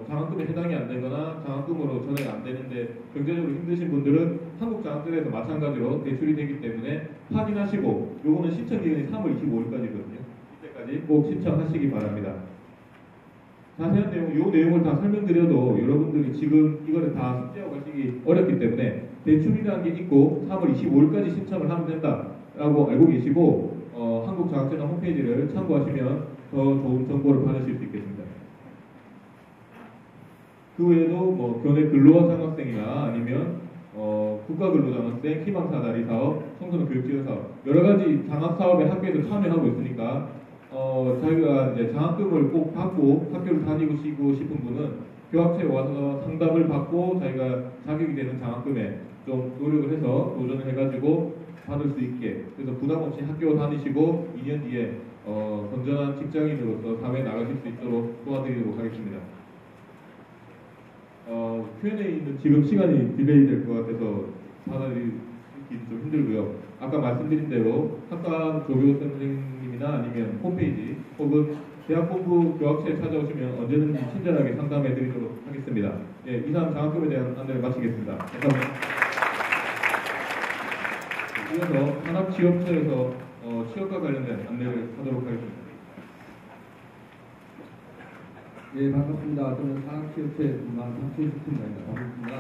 장학금에 해당이 안 되거나 장학금으로 전액 안 되는데 경제적으로 힘드신 분들은 한국장학들에서 마찬가지로 대출이 되기 때문에 확인하시고 요거는 신청 기간이 3월 25일까지거든요. 이때까지 꼭 신청하시기 바랍니다. 자세한 내용, 요 내용을 다 설명드려도 여러분들이 지금 이거를 다 숙지하고 가시기 어렵기 때문에 대출이라는 게 있고 3월 25일까지 신청을 하면 된다라고 알고 계시고 한국장학재단 홈페이지를 참고하시면 더 좋은 정보를 받으실 수 있겠습니다. 그 외에도 교내 근로화 장학생이나 아니면 국가근로장학생, 희망사다리 사업, 청소년 교육지원 사업 여러 가지 장학 사업에 학교에서 참여하고 있으니까 자기가 이제 장학금을 꼭 받고 학교를 다니고 싶은 분은 교학처에 와서 상담을 받고 자기가 자격이 되는 장학금에 좀 노력을 해서 도전을 해가지고 받을 수 있게 그래서 부담 없이 학교 다니시고 2년 뒤에 건전한 직장인으로서 사회에 나가실 수 있도록 도와드리도록 하겠습니다. Q&A는 지금 시간이 딜레이 될 것 같아서 받아들이기 좀 힘들고요. 아까 말씀드린 대로 학과 조교 선생님이나 아니면 홈페이지 혹은 대학본부 교학처에 찾아오시면 언제든지 친절하게 상담해 드리도록 하겠습니다. 예, 이상 장학금에 대한 안내를 마치겠습니다. 감사합니다. 이어서 산업취업처에서 취업과 관련된 안내를 하도록 하겠습니다. 예, 반갑습니다. 저는 산업취업체 분만 박철수팀장입니다. 반갑습니다.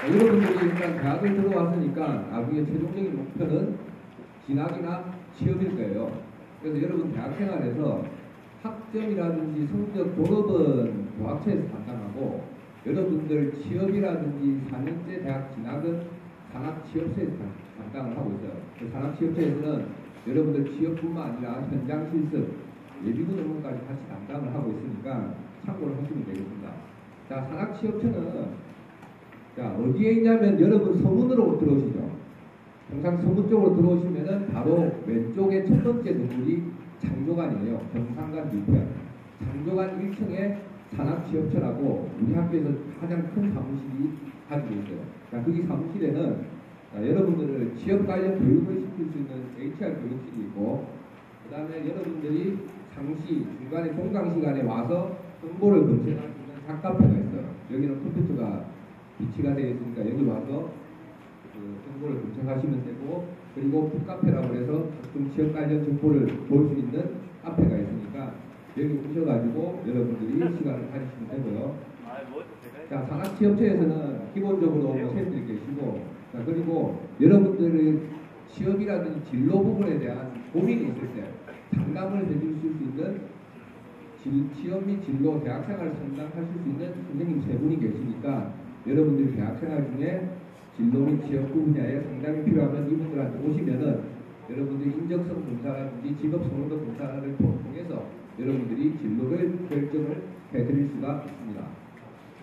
여러분들이 일단 대학을 들어왔으니까 나중에 최종적인 목표는 진학이나 취업일 거예요. 그래서 여러분 대학 생활에서 학점이라든지 성적 졸업은 교학처에서 담당하고 여러분들 취업이라든지 4년제 대학 진학은 산학취업처에서 담당을 하고 있어요. 그 산학취업처에서는 여러분들 취업뿐만 아니라 현장 실습, 예비군 업무까지 같이 담당을 하고 있으니까 참고를 하시면 되겠습니다. 자, 산학취업처는 자, 어디에 있냐면 여러분 서문으로 들어오시죠. 평상 서문 쪽으로 들어오시면은 바로 왼쪽에 첫 번째 건물이 장조관이에요. 경상관 뒤편. 장조관 1층에 산학취업처라고 우리 학교에서 가장 큰 사무실이 가지고 있어요. 자, 거기 사무실에는 여러분들을 취업 관련 교육을 시킬 수 있는 HR 교육실이 있고 그 다음에 여러분들이 상시 중간에 공강 시간에 와서 정보를 검색할 수 있는 작카페가 있어요. 여기는 컴퓨터가 비치가 되어 있으니까 여기 와서 그 정보를 검색하시면 되고 그리고 북카페라고 해서 각종 취업 관련 정보를 볼 수 있는 카페가 있으니까 여기 오셔가지고 여러분들이 시간을 가지시면 되고요. 자, 산학취업처에서는 기본적으로 선생님들이 계시고 자, 그리고 여러분들의 취업이라든지 진로 부분에 대한 고민이 있을 때 상담을 해주실 수 있는 취업 및 진로 대학생활을 상담하실 수 있는 선생님 3분이 계시니까 여러분들이 대학생활 중에 진로 및 취업 분야에 상담이 필요하면 이분들한테 오시면은 여러분들이 인적성 검사라든지 직업 성능도 검사를 통해서 여러분들이 진로를 결정을 해드릴 수가 있습니다.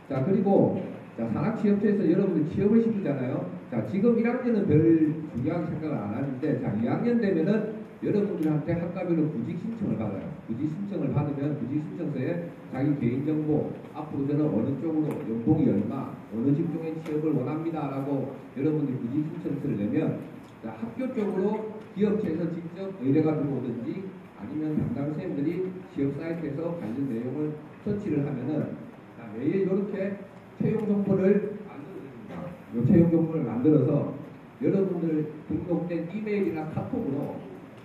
자, 그리고 자, 산학취업처에서 여러분들 취업을 시키잖아요. 자, 지금 1학년은 별 중요하게 생각을 안 하는데 자, 2학년 되면은 여러분들한테 학과별로 구직 신청을 받아요. 구직 신청을 받으면 구직 신청서에 자기 개인정보, 앞으로 저는 어느 쪽으로 연봉이 얼마, 어느 직종의 취업을 원합니다 라고 여러분들이 구직 신청서를 내면 자, 학교 쪽으로 기업체에서 직접 의뢰가 들어오든지 아니면 담당 선생님들이 지역 사이트에서 관련 내용을 서치를 하면은 매일 이렇게 채용 정보를 만들어줍니다. 이 채용 정보를 만들어서 여러분들 등록된 이메일이나 카톡으로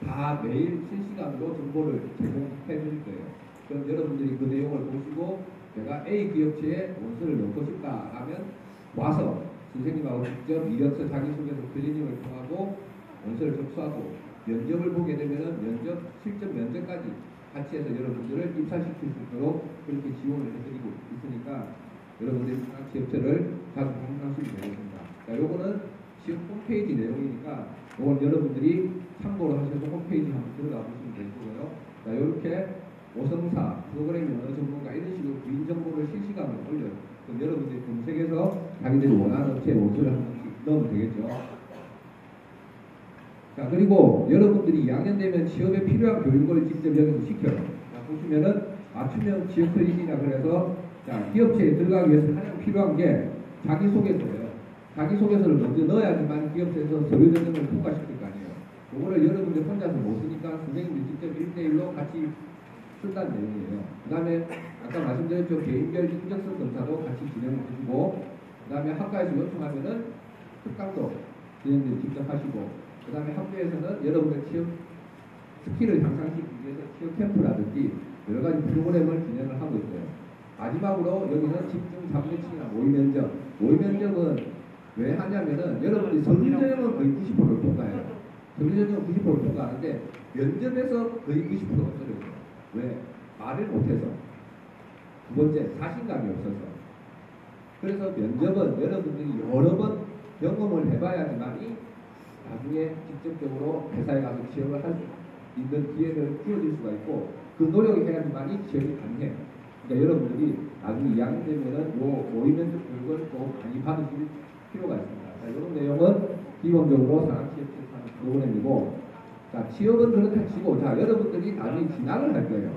다 매일 실시간으로 정보를 제공해 드릴 거예요. 그럼 여러분들이 그 내용을 보시고 내가 A 기업체에 원서를 넣고 싶다 하면 와서 선생님하고 직접 이력서 자기소개서 클리닝을 통하고 원서를 접수하고 면접을 보게 되면은 실전 면접까지 같이 해서 여러분들을 입사시킬 수 있도록 그렇게 지원을 해드리고 있으니까 여러분들이 지역체를 자주 방문하시면 되겠습니다. 자, 요거는 지역 홈페이지 내용이니까 요건 여러분들이 참고로 하셔서 홈페이지 한번 들어가 보시면 되고요. 자, 요렇게 오성사, 프로그래밍 언어 전문가 이런 식으로 개인 정보를 실시간으로 올려요. 그럼 여러분들이 검색해서 자기들이 원하는 업체에 원서를 한 번씩 넣으면 되겠죠. 자, 그리고 여러분들이 2학년 되면 취업에 필요한 교육을 직접 여기서 시켜요. 자, 보시면은 맞춤형 지역 클리닉이라 그래서 자, 기업체에 들어가기 위해서 가장 필요한 게 자기소개서예요. 자기소개서를 먼저 넣어야지만 기업체에서 서류 전형을 통과시킬 거 아니에요. 그거를 여러분들 혼자서 못 쓰니까 선생님들이 직접 1대1로 같이 쓴다는 내용이에요. 그 다음에 아까 말씀드렸죠. 개인별 인적성 검사도 같이 진행을 해주고 그 다음에 학과에서 요청하면은 특강도 선생님들이 직접 하시고 그 다음에 학교에서는 여러분의 취업 스킬을 향상시키기 위해서 취업 캠프라든지 여러 가지 프로그램을 진행을 하고 있어요. 마지막으로 여기는 집중 자부대칭이나 모의면접. 모의면접은 왜 하냐면은 여러분들이 서류전형은 거의 90%를 통과해요. 서류전형은 90%를 통과하는데 면접에서 거의 90%가 떨어져요. 왜? 말을 못해서. 두 번째, 자신감이 없어서. 그래서 면접은 여러분들이 여러 번 경험을 해봐야지만이 나중에 직접적으로 회사에 가서 취업을 할 수 있는 기회를 주어질 수가 있고 그 노력을 해야지만이 취업이 가능해요. 그러니까 여러분들이 나중에 2학년 되면은 요 모의면접 교육을 꼭 많이 받으실 필요가 있습니다. 자, 이런 내용은 기본적으로 산학취업체하는 프로그램이고 자, 취업은 그렇다 치고 자, 여러분들이 나중에 진학을 할 거예요.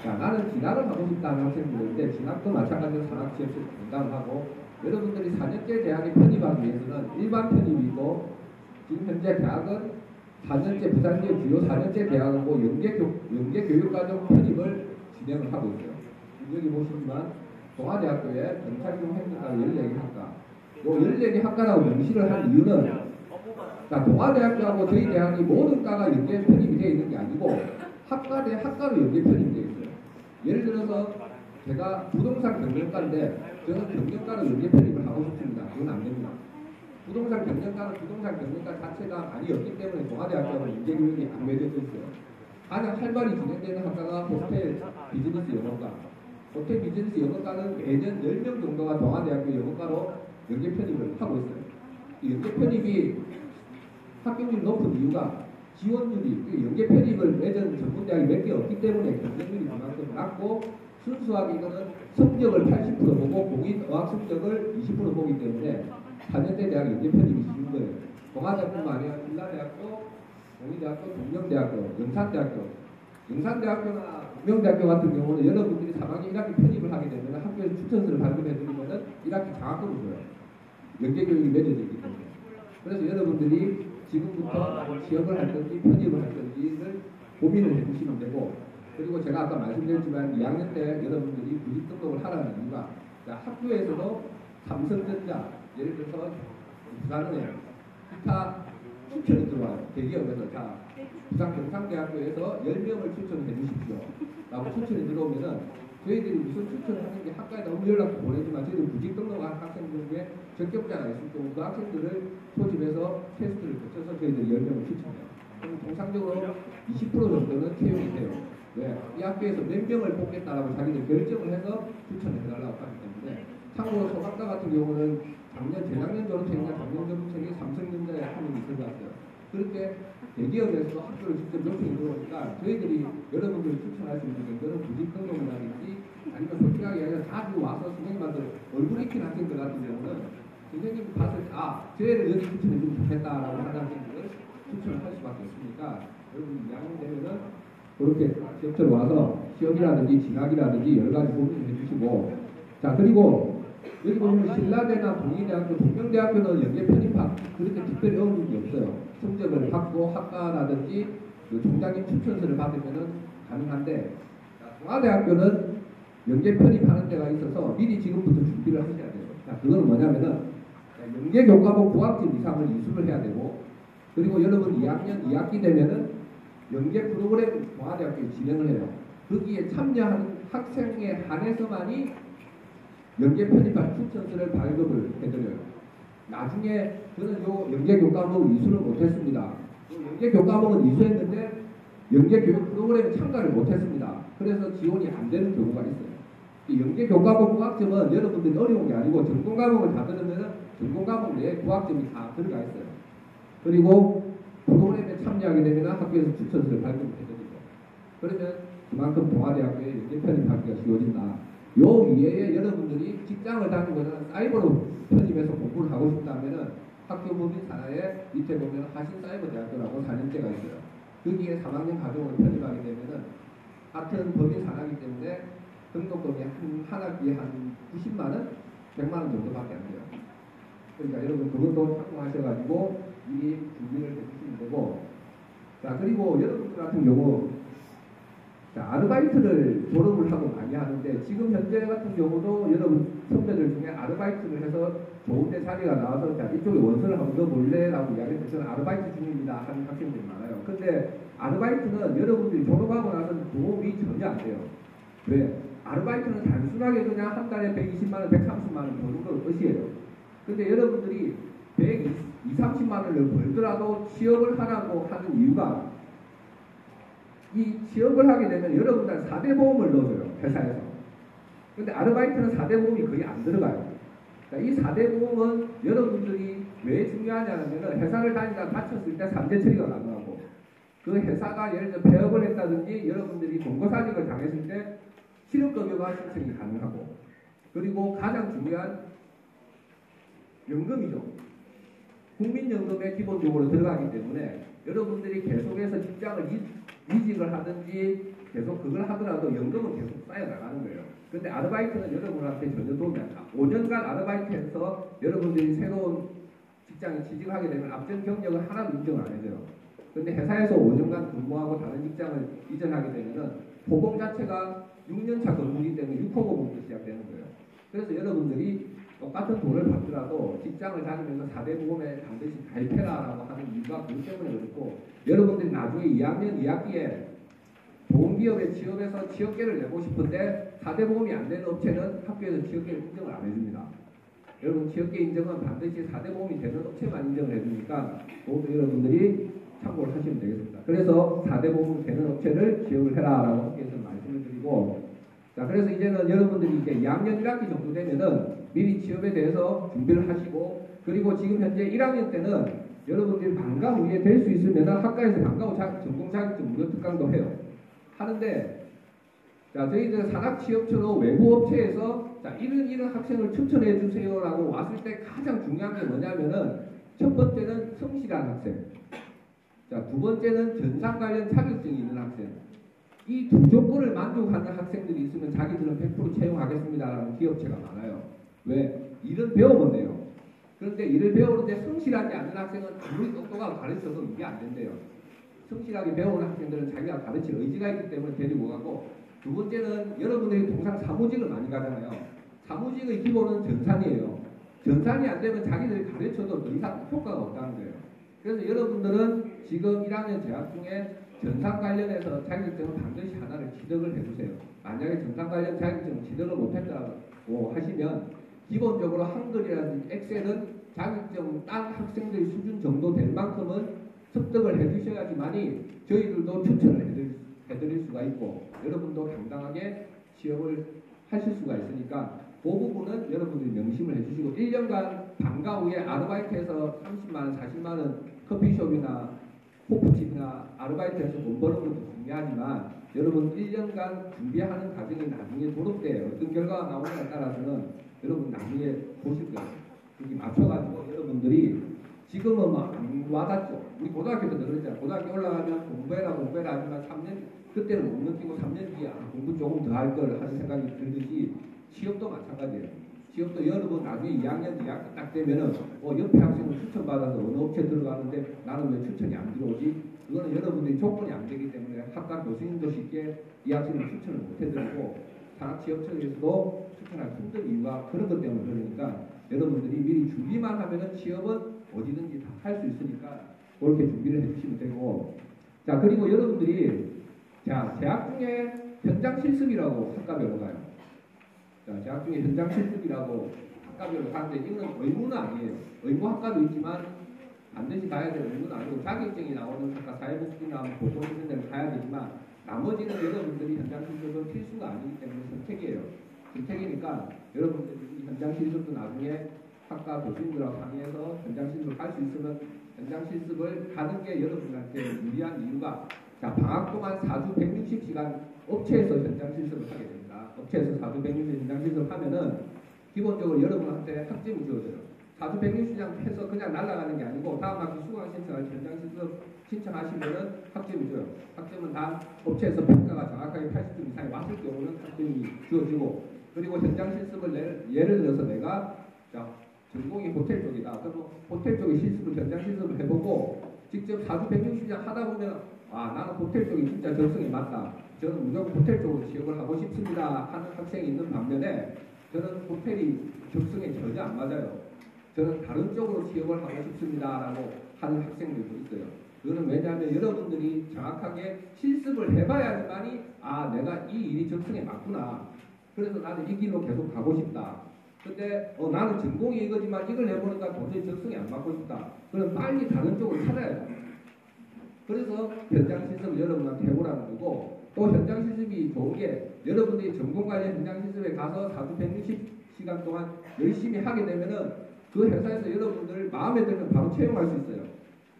자, 나는 진학을 하고 싶다는 학생들인데 진학도 마찬가지로 산학취업체 분담을 하고 여러분들이 4년제 대학에 편입하기 위해서는 일반 편입이고 지금 현재 대학은 4년제 부산지역 주요 4년제 대학하고 연계교육과정 편입을 진행을 하고 있어요. 여기 보시지만 동아대학교에 경찰경 행정과 14개 학과 요 14개 학과라고 명시를 한 이유는 자, 동아대학교하고 저희 대학이 모든 과가 연계 편입이 되어 있는 게 아니고 학과 대 학과로 연계 편입이 되어 있어요. 예를 들어서 제가 부동산 경영과인데 저는 경영과로 연계 편입을 하고 싶습니다. 그건 안 됩니다. 부동산 경영과는 부동산 경영과 자체가 아니었기 때문에 동아대학교하고 연계교육이 안 맺어져 있어요. 가장 활발히 진행되는 학과가 호텔 비즈니스 영어과. 호텔 비즈니스 영어과는 매년 10명 정도가 동아대학교 영어과로 연계 편입을 하고 있어요. 이 연계 편입이 합격률이 높은 이유가 지원율이 연계 편입을 맺은 전문대학이 몇 개 없기 때문에 경쟁률이 그만큼 낮고 순수하게 이거는 성적을 80% 보고 공인 어학 성적을 20% 보기 때문에 4년제 대학 연계 편입이 쉬운 거예요. 동아대학뿐만 아니라 신라대학교, 공인대학교, 동명대학교, 영산대학교나 동명대학교 같은 경우는 여러분들이 3학년 1학기 편입을 하게 되면 학교에서 추천서를 발급해 드리면 1학기 장학금을 줘요. 연계교육이 맺어져 있기 때문에. 그래서 여러분들이 지금부터 취업을 할 건지 편입을 할 건지를 고민을 해주시면 되고 그리고 제가 아까 말씀드렸지만 2학년 때 여러분들이 구직 등록을 하라는 이유가 자, 학교에서도 삼성전자 예를 들어서 부산은행 기타 추천이 들어와요. 대기업에서 자 부산 경상대학교에서 10명을 추천해 주십시오 라고 추천이 들어오면은 저희들이 무슨 추천하는 게 학과에다 연락도 보내지만 저희들 구직 등록한 학생들 중에 적격자가 있을 경우 그 학생들을 소집해서 테스트를 거쳐서 저희들이 10명을 추천해요. 그럼 통상적으로 20% 정도는 채용이 돼요. 왜? 이 학교에서 몇 명을 뽑겠다라고 자기들 결정을 해서 추천을 해달라고 하기 때문에 참고로 소방과 같은 경우는 재작년 졸업생이나 작년 졸업생이 삼성전자에 한 명이 들어갔어요. 그렇게 대기업에서 학교를 직접 요청이 들어오니까 저희들이 여러분들이 추천할 수 있는 것들은 구직 등록이라든지 아니면 솔직하게 아니라 자주 와서 선생님한테 얼굴 익힌 학생들 같은 경우는 선생님이 봤을 때 쟤를 여기 추천해주면 좋겠다라고 하는 학생들을 추천을 할 수밖에 없으니까 여러분 2학년 되면은 그렇게 지역처럼 와서 취업이라든지 진학이라든지 여러 가지 고민을 해주시고 자 그리고 여기 보면 신라대나 동의대학교, 동명대학교는 연계 편입학 그렇게 특별히 어려운 게 없어요. 성적을 받고 학과라든지 그 총장님 추천서를 받으면은 가능한데 동아대학교는 연계 편입하는 데가 있어서 미리 지금부터 준비를 하셔야 돼요. 자, 그거는 뭐냐면은 연계 교과목 9학점 이상을 이수를 해야 되고 그리고 여러분 2학년 2학기 되면은 연계 프로그램 동아대학교에 진행을 해요. 거기에 참여하는 학생에 한해서만이 연계 편입할 추천서를 발급을 해드려요. 나중에 저는 요 연계 교과목을 이수를 못했습니다. 연계 교과목은 이수했는데 연계 교육 프로그램에 참가를 못했습니다. 그래서 지원이 안 되는 경우가 있어요. 이 연계 교과목 9학점은 여러분들이 어려운 게 아니고 전공 과목을 다 들으면 전공 과목 내에 9학점이 다 들어가 있어요. 그리고 프로그램에 참여하게 되면 학교에서 추천서를 발급해드리고 그러면 그만큼 동아대학교에 연계 편입하기가 쉬워진다. 요 위에 여러분들이 직장을 다니거나 사이버로 편입해서 공부를 하고 싶다면은 학교 법인 산하에 밑에 보면 하신사이버대학교라고 4년제가 있어요. 거기에 3학년 과정을 편입하게 되면은 같은 법인 산하이기 때문에 등록금이 한 학기에 한 90만 원, 100만 원 정도밖에 안 돼요. 그러니까 여러분 그것도 참고하셔가지고 미리 준비를 해주시면 되고 자 그리고 여러분들 같은 경우 자, 아르바이트를 졸업을 하고 많이 하는데 지금 현재 같은 경우도 여러분 선배들 중에 아르바이트를 해서 좋은 데 자리가 나와서 자, 이쪽에 원서를 한번 넣어볼래라고 이야기했는데 저는 아르바이트 중입니다 하는 학생들이 많아요. 근데 아르바이트는 여러분들이 졸업하고 나서는 도움이 전혀 안 돼요. 왜? 아르바이트는 단순하게 그냥 한 달에 120만 원, 130만 원 버는 걸 뜻이에요. 근데 여러분들이 120, 30만 원을 벌더라도 취업을 하라고 하는 이유가 이 취업을 하게 되면 여러분들 4대 보험을 넣어줘요. 회사에서. 근데 아르바이트는 4대 보험이 거의 안 들어가요. 그러니까 이 4대 보험은 여러분들이 왜 중요하냐면 회사를 다니다 다쳤을 때 3대 처리가 가능하고 그 회사가 예를 들어 폐업을 했다든지 여러분들이 공고사직을 당했을 때 실업급여가 신청이 가능하고 그리고 가장 중요한 연금이죠. 국민연금에 기본적으로 들어가기 때문에 여러분들이 계속해서 직장을 이직을 하든지 계속 그걸 하더라도 연금은 계속 쌓여나가는 거예요. 근데 아르바이트는 여러분한테 전혀 도움이 안 가. 5년간 아르바이트해서 여러분들이 새로운 직장에 취직하게 되면 앞전 경력을 하나도 인정을 안 해줘요. 근데 회사에서 5년간 근무하고 다른 직장을 이전하게 되면은 보험 자체가 6년차 근무이기 때문에 6호 보험부터 시작되는 거예요. 그래서 여러분들이 똑같은 돈을 받더라도 직장을 다니면서 4대 보험에 반드시 가입해라라고 하는 이유가 그것 때문에 그렇고 여러분들이 나중에 2학년 2학기에 보험기업에 취업해서 취업계를 내고 싶은데 4대 보험이 안 되는 업체는 학교에서 취업계를 인정을 안 해줍니다. 여러분 취업계 인정은 반드시 4대 보험이 되는 업체만 인정을 해주니까 그것도 여러분들이 참고를 하시면 되겠습니다. 그래서 4대 보험이 되는 업체를 취업을 해라라고 학교에서 말씀을 드리고 자 그래서 이제는 여러분들이 이제 2학년 1학기 정도 되면은 미리 취업에 대해서 준비를 하시고 그리고 지금 현재 1학년 때는 여러분들이 방과 후에 될 수 있으면 학과에서 방과 후 전공 자격증 무료 특강도 해요. 하는데 자 저희들 산학취업처로 외부 업체에서 자 이런 학생을 추천해 주세요라고 왔을 때 가장 중요한 게 뭐냐면은 첫 번째는 성실한 학생 자 두 번째는 전산 관련 자격증이 있는 학생 이 두 조건을 만족하는 학생들이 있으면 자기들은 100% 채용하겠습니다라는 기업체가 많아요. 왜? 일은 배우면 돼요. 그런데 일을 배우는데 성실하지 않는 학생은 아무리 똑똑하고 가르쳐도 이게 안 된대요. 성실하게 배우는 학생들은 자기가 가르칠 의지가 있기 때문에 데리고 가고 두 번째는 여러분들이 통상 사무직을 많이 가잖아요. 사무직의 기본은 전산이에요. 전산이 안 되면 자기들이 가르쳐도 더 이상 효과가 없다는 거예요. 그래서 여러분들은 지금 1학년 재학 중에 전산 관련해서 자격증은 반드시 하나를 취득을 해주세요. 만약에 전산 관련 자격증을 취득을 못했다고 하시면 기본적으로 한글이라든지 엑셀은 자격증 딴 학생들의 수준 정도 될 만큼은 습득을 해주셔야지만이 저희들도 추천을 해드릴 수가 있고 여러분도 당당하게 취업을 하실 수가 있으니까 그 부분은 여러분들이 명심을 해주시고 1년간 방과 후에 아르바이트해서 30만원, 40만원 커피숍이나 호프집이나 아르바이트해서 돈 버는 것도 중요하지만 여러분 1년간 준비하는 과정이 나중에 졸업 때 어떤 결과가 나오느냐에 따라서는 여러분 나중에 보실 거예요. 여기 맞춰가지고 여러분들이 지금은 막 와닿죠. 우리 고등학교 때도 그랬잖아요. 고등학교 올라가면 공부해라 하지만 3년 그때는 못 느끼고 3년 뒤에 공부 조금 더 할 걸 하는 생각이 들듯이 취업도 마찬가지예요. 취업도 여러 번 나중에 2학년, 2학년 딱 되면은 옆에 학생을 추천받아서 어느 업체 들어가는데 나는 왜 추천이 안 들어오지? 그거는 여러분들이 조건이 안 되기 때문에 학과 교수님도 쉽게 이 학생을 추천을 못 해드리고 산학취업청에서도 추천하기 힘든 이유가 그런 것 때문에 그러니까 여러분들이 미리 준비만 하면은 취업은 어디든지 다 할 수 있으니까 그렇게 준비를 해주시면 되고 자 그리고 여러분들이 자 재학 중에 현장 실습이라고 학과별로 가요. 자 재학 중에 현장 실습이라고 학과별로 가는데 이거는 의무는 아니에요. 의무 학과도 있지만 반드시 가야 될 의무는 아니고 자격증이 나오는 학과 사회복지나 보건 이런 데는 가야 되지만 나머지는 여러분들이 현장 실습은 필수가 아니기 때문에 선택이에요. 선택이니까 여러분들이 현장 실습도 나중에 학과 교수님들하고 상의해서 현장 실습을 할 수 있으면 현장 실습을 하는 게 여러분한테 유리한 이유가 자 방학 동안 4주 160시간 업체에서 현장 실습을 하게 됩니다. 업체에서 4주 160시간 현장 실습을 하면은 기본적으로 여러분한테 학점이 주어져요. 4주 160시간 해서 그냥 날아가는 게 아니고 다음 학기 수강 신청할 현장 실습 신청하시면은 학점이 줘요. 학점은 다 업체에서 평가가 정확하게 80점 이상이 왔을 경우는 학점이 주어지고 그리고 현장 실습을 예를 들어서 내가 자 전공이 호텔 쪽이다. 그럼 호텔 쪽에 실습을 현장 실습을 해보고 직접 4주 160시간 하다 보면 아 나는 호텔 쪽이 진짜 적성에 맞다. 저는 무조건 호텔 쪽으로 취업을 하고 싶습니다 하는 학생이 있는 반면에 저는 호텔이 적성에 전혀 안 맞아요. 저는 다른 쪽으로 취업을 하고 싶습니다라고 하는 학생들도 있어요. 그거는 왜냐하면 여러분들이 정확하게 실습을 해봐야지만이 아 내가 이 일이 적성에 맞구나. 그래서 나는 이 길로 계속 가고 싶다. 근데 나는 전공이 이거지만 이걸 해보니까 도저히 적성에 안 맞고 싶다. 그럼 빨리 다른 쪽으로 찾아야 돼. 그래서 현장 실습을 여러분한테 해보라는 거고 또 현장 실습이 좋은 게 여러분들이 전공 관련 현장 실습에 가서 4주 160시간 동안 열심히 하게 되면은 그 회사에서 여러분들 마음에 들면 바로 채용할 수 있어요.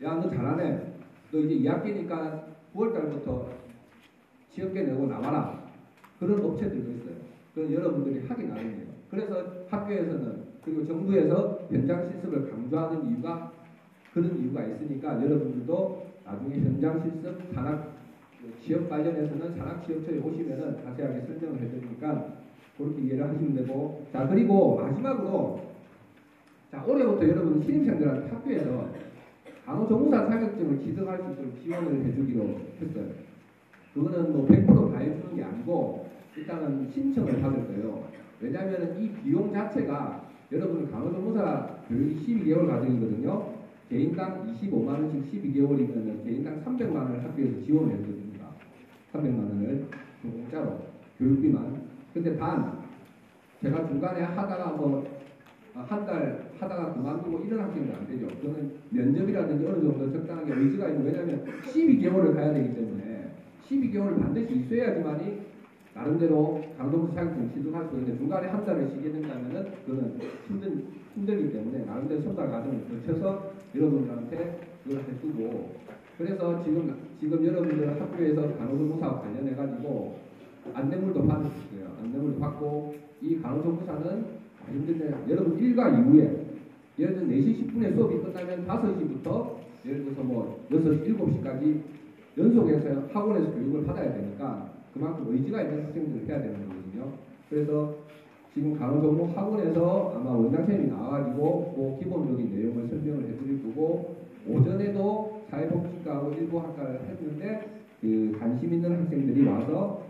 야, 너 잘하네. 너 이제 2학기니까 9월달부터 취업계 내고 나와라. 그런 업체들도 있어요. 그건 여러분들이 하기 나름이에요. 그래서 학교에서는 그리고 정부에서 현장 실습을 강조하는 이유가 그런 이유가 있으니까 여러분들도 나중에 현장 실습 산학 취업 관련해서는 산학취업처에 오시면은 자세하게 설명을 해드리니까 그렇게 이해를 하시면 되고 자 그리고 마지막으로 자 올해부터 여러분 신입생들한테 학교에서 간호조무사 자격증을 취득할 수 있도록 지원을 해주기로 했어요. 그거는 뭐 100% 다 해주는 게 아니고 일단은 신청을 받을 거예요. 왜냐하면 이 비용 자체가 여러분 간호조무사 교육이 12개월 과정이거든요. 개인당 25만원씩 12개월이면 개인당 300만원을 학교에서 지원을 해줍니다. 300만원을 공짜로 교육비만. 근데 단 제가 중간에 하다가 뭐 한 달 하다가 그만두고 이런 학생은 안 되죠. 그거는 면접이라든지 어느 정도 적당하게 의지가 있는 왜냐하면 12개월을 가야 되기 때문에 12개월을 반드시 있어야지만이 나름대로 간호조무사 자격증을 취득할 수 있는데 중간에 한 달을 쉬게 된다면은 그거는 힘들기 때문에 나름대로 선발 과정을 거쳐서 여러분들한테 그걸 해주고 그래서 지금 여러분들 학교에서 간호조무사와 관련해가지고 안내물도 받을 수 있어요. 안내물도 받고 이 간호조무사는 힘든데 여러분 1과 이후에 예를 들어 4시 10분에 수업이 끝나면 5시부터 예를 들어서 뭐 6시 7시까지 연속해서 학원에서 교육을 받아야 되니까 그만큼 의지가 있는 학생들을 해야 되는 거거든요. 그래서 지금 간호조무 학원에서 아마 원장선생님이 나와가지고 그 기본적인 내용을 설명을 해드릴 거고 오전에도 사회복지과하고 일부 학과를 했는데 그 관심 있는 학생들이 와서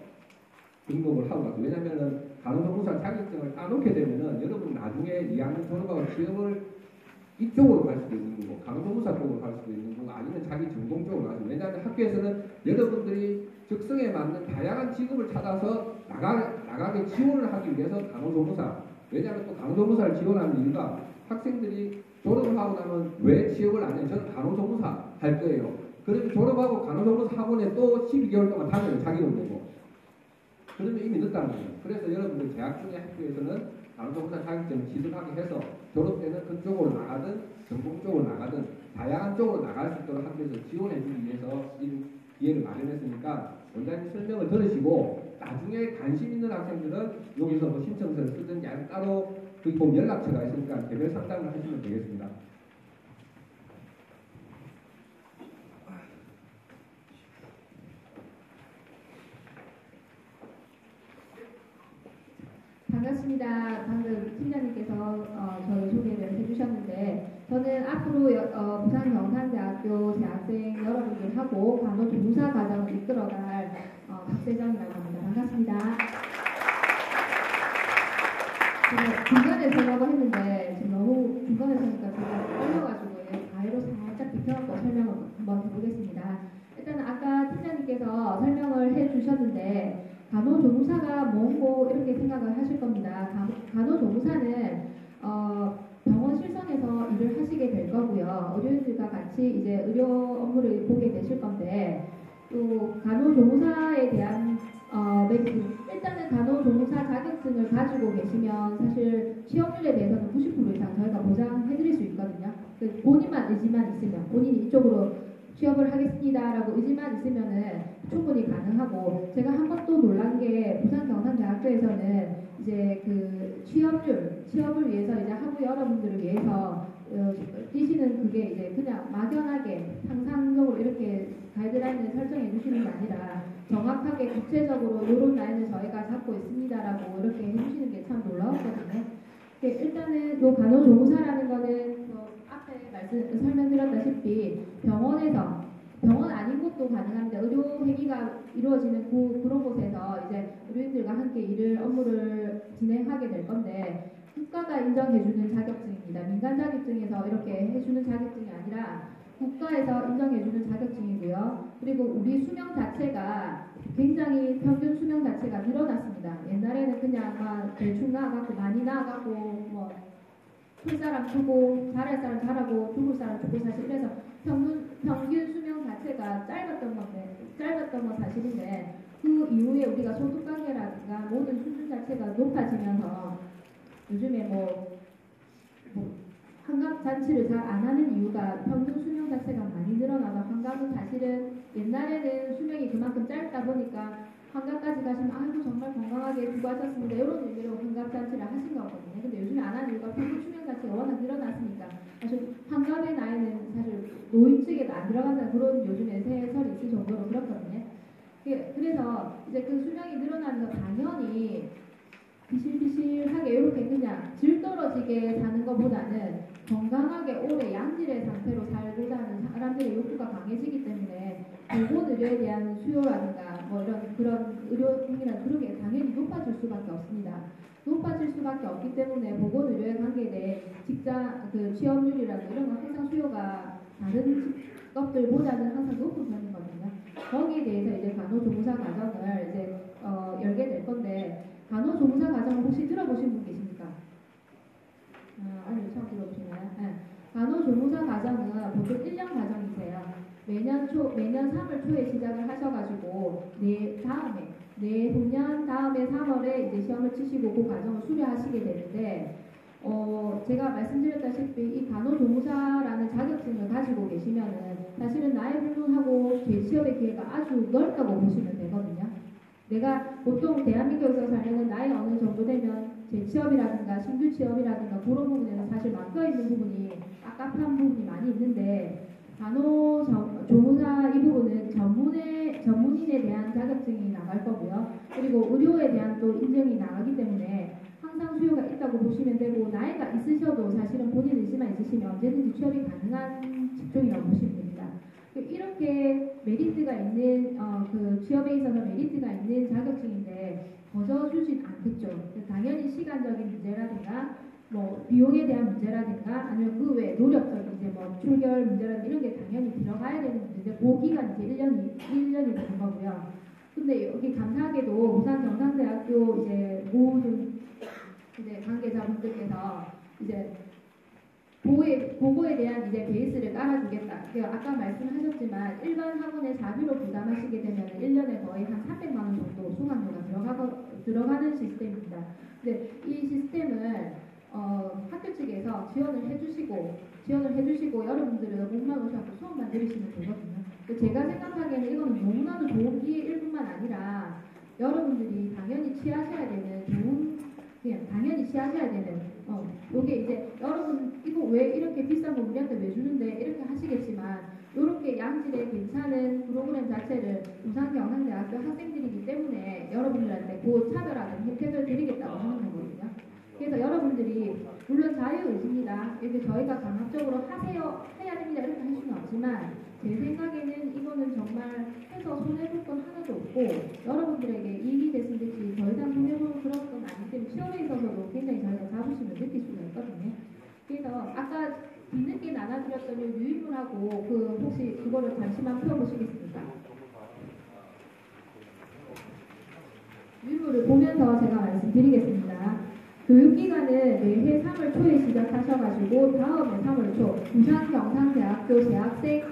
등록을 하고 갔어요. 왜냐면은 간호조무사 자격증을 따놓게 되면은 여러분 나중에 2학년 졸업하고 취업을 이쪽으로 갈 수도 있는 거고 간호조무사 쪽으로 갈 수도 있는 거고 아니면 자기 전공 쪽으로 가죠. 왜냐하면 학교에서는 여러분들이 적성에 맞는 다양한 직업을 찾아서 나가게 지원을 하기 위해서 간호조무사 왜냐하면 또 간호조무사를 지원하는 이유가 학생들이 졸업을 하고 나면 왜 취업을 안 해요? 저는 간호조무사 할 거예요. 그래서 졸업하고 간호조무사 학원에 또 12개월 동안 다녀요. 자기 돈 내고. 그러면 이미 늦다는 거예요. 그래서 여러분들 재학 중에 학교에서는 간호조무사 자격증을 취득하게 해서 졸업 때는 그쪽으로 나가든 전공 쪽으로 나가든 다양한 쪽으로 나갈 수 있도록 학교에서 지원해주기 위해서 이 기회를 마련했으니까 원장님 설명을 들으시고 나중에 관심 있는 학생들은 여기서 뭐 신청서를 쓰든지 아니면 따로 거기 보면 연락처가 있으니까 개별 상담을 하시면 되겠습니다. 반갑습니다. 방금 팀장님께서 저희 소개를 해주셨는데 저는 앞으로 부산경상대학교 대학생 여러분들하고 간호조무사 과정을 이끌어갈 박세정이라고 합니다. 반갑습니다. 제가 중간에 서라고 했는데 지금 너무 중간에 서니까 제가 떨려가지고 가위로 살짝 비켜갖고 설명을 한번 해보겠습니다. 일단 아까 팀장님께서 설명을 해주셨는데 간호조무사가 뭐고 이렇게 생각을 하실 겁니다. 간호조무사는 병원 실성에서 일을 하시게 될 거고요. 의료인들과 같이 이제 의료 업무를 보게 되실 건데 또 간호조무사에 대한 일단은 간호조무사 자격증을 가지고 계시면 사실 취업률에 대해서는 90% 이상 저희가 보장해드릴 수 있거든요. 본인만 의지만 있으면 본인이 이쪽으로 취업을 하겠습니다라고 의지만 있으면은 충분히 가능하고 제가 한 번 또 놀란 게 부산경상대학교에서는 이제 그 취업을 위해서 이제 학부 여러분들을 위해서 뛰시는 그게 이제 그냥 막연하게 상상적으로 이렇게 가이드라인을 설정해 주시는 게 아니라 정확하게 구체적으로 이런 라인을 저희가 잡고 있습니다라고 이렇게 해주시는 게 참 놀라웠거든요. 일단은 요 간호조무사라는 거는 앞에 설명드렸다시피 병원 아닌 곳도 가능합니다. 의료 행위가 이루어지는 그런 곳에서 이제 의료인들과 함께 업무를 진행하게 될 건데 국가가 인정해주는 자격증입니다. 민간 자격증에서 이렇게 해주는 자격증이 아니라 국가에서 인정해주는 자격증이고요. 그리고 우리 수명 자체가 굉장히 평균 수명 자체가 늘어났습니다. 옛날에는 그냥 막 대충 나아가고 많이 나아가고 뭐 풀 사람 주고 잘할 사람 잘하고 죽을 사람 죽고 사실 이래서 평균 수명 자체가 짧았던 건 사실인데 그 이후에 우리가 소득 관계라든가 모든 수준 자체가 높아지면서 요즘에 뭐 환갑 잔치를 잘 안 하는 이유가 평균 수명 자체가 많이 늘어나서 환갑은 사실은 옛날에는 수명이 그만큼 짧다 보니까 환갑까지 가시면 아이고 정말 건강하게 수고하셨습니다 이런 의미로 환갑 잔치를 하신 거거든요. 근데 요즘에 안 하는 이유가 평균 수명 자체가 워낙 늘어났으니까 사실 환갑의 나이는 사실 노인 측에도 안 들어간다는 그런 요즘에 세설이 있을 정도로 그렇거든요. 그래서 이제 그 수명이 늘어나는 거 당연히 비실비실하게 이렇게 그냥 질 떨어지게 사는 것보다는 건강하게 오래 양질의 상태로 살고자 하는 사람들의 욕구가 강해지기 때문에 보건의료에 대한 수요라든가 뭐 이런 그런 의료행위나 그런 게 당연히 높아질 수밖에 없습니다. 높아질 수밖에 없기 때문에 보건의료에 관계된 취업률이라든가 이런 건 항상 수요가 다른 직업들보다는 항상 높은 편이거든요. 거기에 대해서 이제 간호조무사 과정을 이제 열게 될 건데 간호조무사 과정을 혹시 들어보신 분 계십니까? 아니요, 처음 들어보시나요? 네. 간호조무사 과정은 보통 1년 과정이세요. 매년 3월 초에 시작을 하셔가지고 내후년 다음에 3월에 이제 시험을 치시고 그 과정을 수료하시게 되는데 제가 말씀드렸다시피 이 간호조무사라는 자격증을 가지고 계시면은 사실은 나이 불문하고 취업의 기회가 아주 넓다고 보시면 되거든요. 내가 보통 대한민국에서 살면은 나이 어느 정도 되면 재취업이라든가 신규 취업이라든가 그런 부분에서 사실 막혀있는 부분이 깝깝한 부분이 많이 있는데 간호조무사 이 부분은 전문인에 대한 자격증이 나갈 거고요. 그리고 의료에 대한 또 인증이 나가기 때문에 항상 수요가 있다고 보시면 되고 나이가 있으셔도 사실은 본인 의지만 있으시면 언제든지 취업이 가능한 직종이라고 보시면 됩니다. 이렇게 메리트가 있는 그 취업에 있어서 메리트가 있는 자격증인데 거저주진 않겠죠. 당연히 시간적인 문제라든가 뭐 비용에 대한 문제라든가 아니면 그 외에 노력적인 이제 뭐 출결 문제라든가 이런 게 당연히 들어가야 되는 문제인데 그 기간이 이제 1년이 되는 거고요. 근데 여기 감사하게도 부산경상대학교 이제 모든 이제 관계자분들께서 이제 보고에 대한 이제 베이스를 깔아주겠다. 아까 말씀하셨지만 일반 학원에 자비로 부담하시게 되면 1년에 거의 한 300만 원 정도 수강료가 들어가는 시스템입니다. 근데 이 시스템을 학교 측에서 지원을 해주시고 여러분들은 몸만 오셔서 수업만 들으시면 되거든요. 제가 생각하기에는 이거는 너무나도 좋은 기회일 뿐만 아니라 여러분들이 당연히 취하셔야 되는 요게 이제 여러분 이거 왜 이렇게 비싼 거 우리한테 왜 주는데 이렇게 하시겠지만 이렇게 양질의 괜찮은 프로그램 자체를 부산경상대학교 학생들이기 때문에 여러분들한테 그 차별화된 혜택을 드리겠다고 하는 거거든요. 그래서 여러분들이 물론 자유의지입니다. 이렇게 저희가 강압적으로 해야 됩니다 이렇게 할 수는 없지만 제 생각에는 이거는 정말 해서 손해볼 건 하나도 없고 여러분들에게 이익이 됐으면 됐지 더 이상 손해볼 그런 건 아니기 때문에 시험에 있어서도 굉장히 저희가 자부심을 느낄 수가 있거든요. 그래서 아까 뒤늦게 나눠드렸던 유인물하고 혹시 그거를 잠시만 펴보시겠습니까? 유인물을 보면서 제가 말씀드리겠습니다. 교육기간은 매해 3월 초에 시작하셔가지고 다음에 3월 초 부산경상대학교 재학생이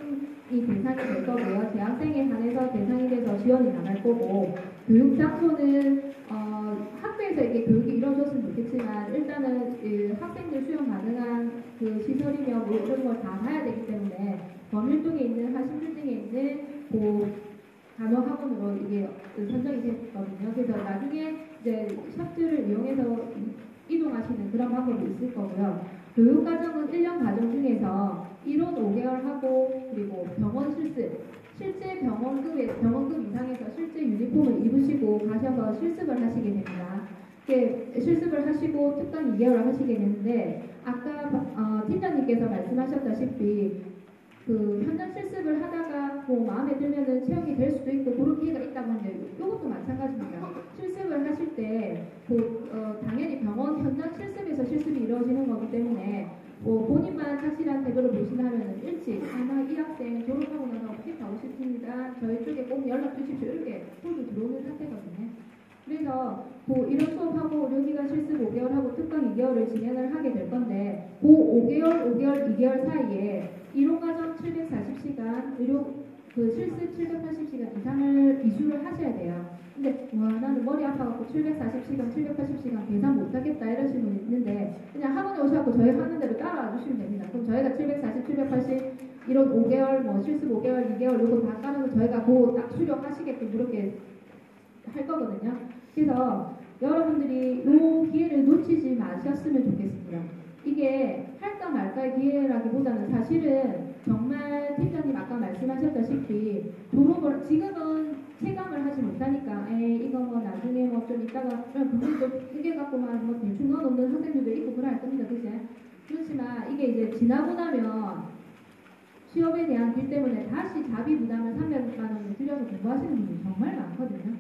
대상이 될 거고요. 재학생에 한해서 대상이 돼서 지원이 나갈 거고 교육장소는 학교에서 이게 교육이 이루어졌으면 좋겠지만 일단은 학생들 수용 가능한 시설이며 뭐 이런 걸 다 봐야 되기 때문에 범일동에 있는 신분등에 있는 간호학원으로 이게 선정이 됐거든요. 그래서 나중에 이제 샵들을 이용해서 이동하시는 그런 방법이 있을 거고요. 교육과정은 1년 과정 중에서 1원 5개월 하고 그리고 병원 실제 병원급 이상에서 실제 유니폼을 입으시고 가셔서 실습을 하시게 됩니다. 실습을 하시고 특강 2개월을 하시게 되는데 아까 팀장님께서 말씀하셨다시피 현장 실습을 하다가 마음에 들면은 채용이 될 수도 있고 그런 기회가 있다고 하는데 이것도 마찬가지입니다. 실습을 하실 때 당연히 병원 현장 실습에서 실습이 이루어지는 거기 때문에 본인만 확실한 태도를 보신다면 일찍 이 학생 졸업하고 나서 어떻게 가고 싶습니다. 저희 쪽에 꼭 연락 주십시오. 이렇게 콜도 들어오는 상태거든요. 그래서 이런 수업하고 의료기관 실습 5개월하고 특강 2개월을 진행을 하게 될 건데 5개월, 2개월 사이에 이론과정 740시간, 실습 780시간 이상을 이수를 하셔야 돼요. 근데 나는 머리 아파갖고 740시간, 780시간 계산 못하겠다 이러시는 분 있는데 그냥 학원에 오셔갖고 저희 하는 대로 따라와 주시면 됩니다. 그럼 저희가 740, 780 이런 5개월, 실습 5개월, 2개월 요거 다 까는 거 저희가 딱 수료하시게끔 그렇게 할 거거든요. 그래서 여러분들이 이 기회를 놓치지 마셨으면 좋겠습니다. 이게 할까 말까의 기회라기보다는 사실은 정말 팀장님 아까 말씀하셨다시피 졸업을 지금은 체감을 하지 못하니까 이거 나중에 좀 이따가 분명히 이게 갖고만 대충 넣어놓는 학생들도 있고 그럴 겁니다. 그치? 그렇지만 이게 이제 지나고 나면 취업에 대한 길 때문에 다시 자비 부담을 300만 원을 들여서 공부하시는 분들이 정말 많거든요.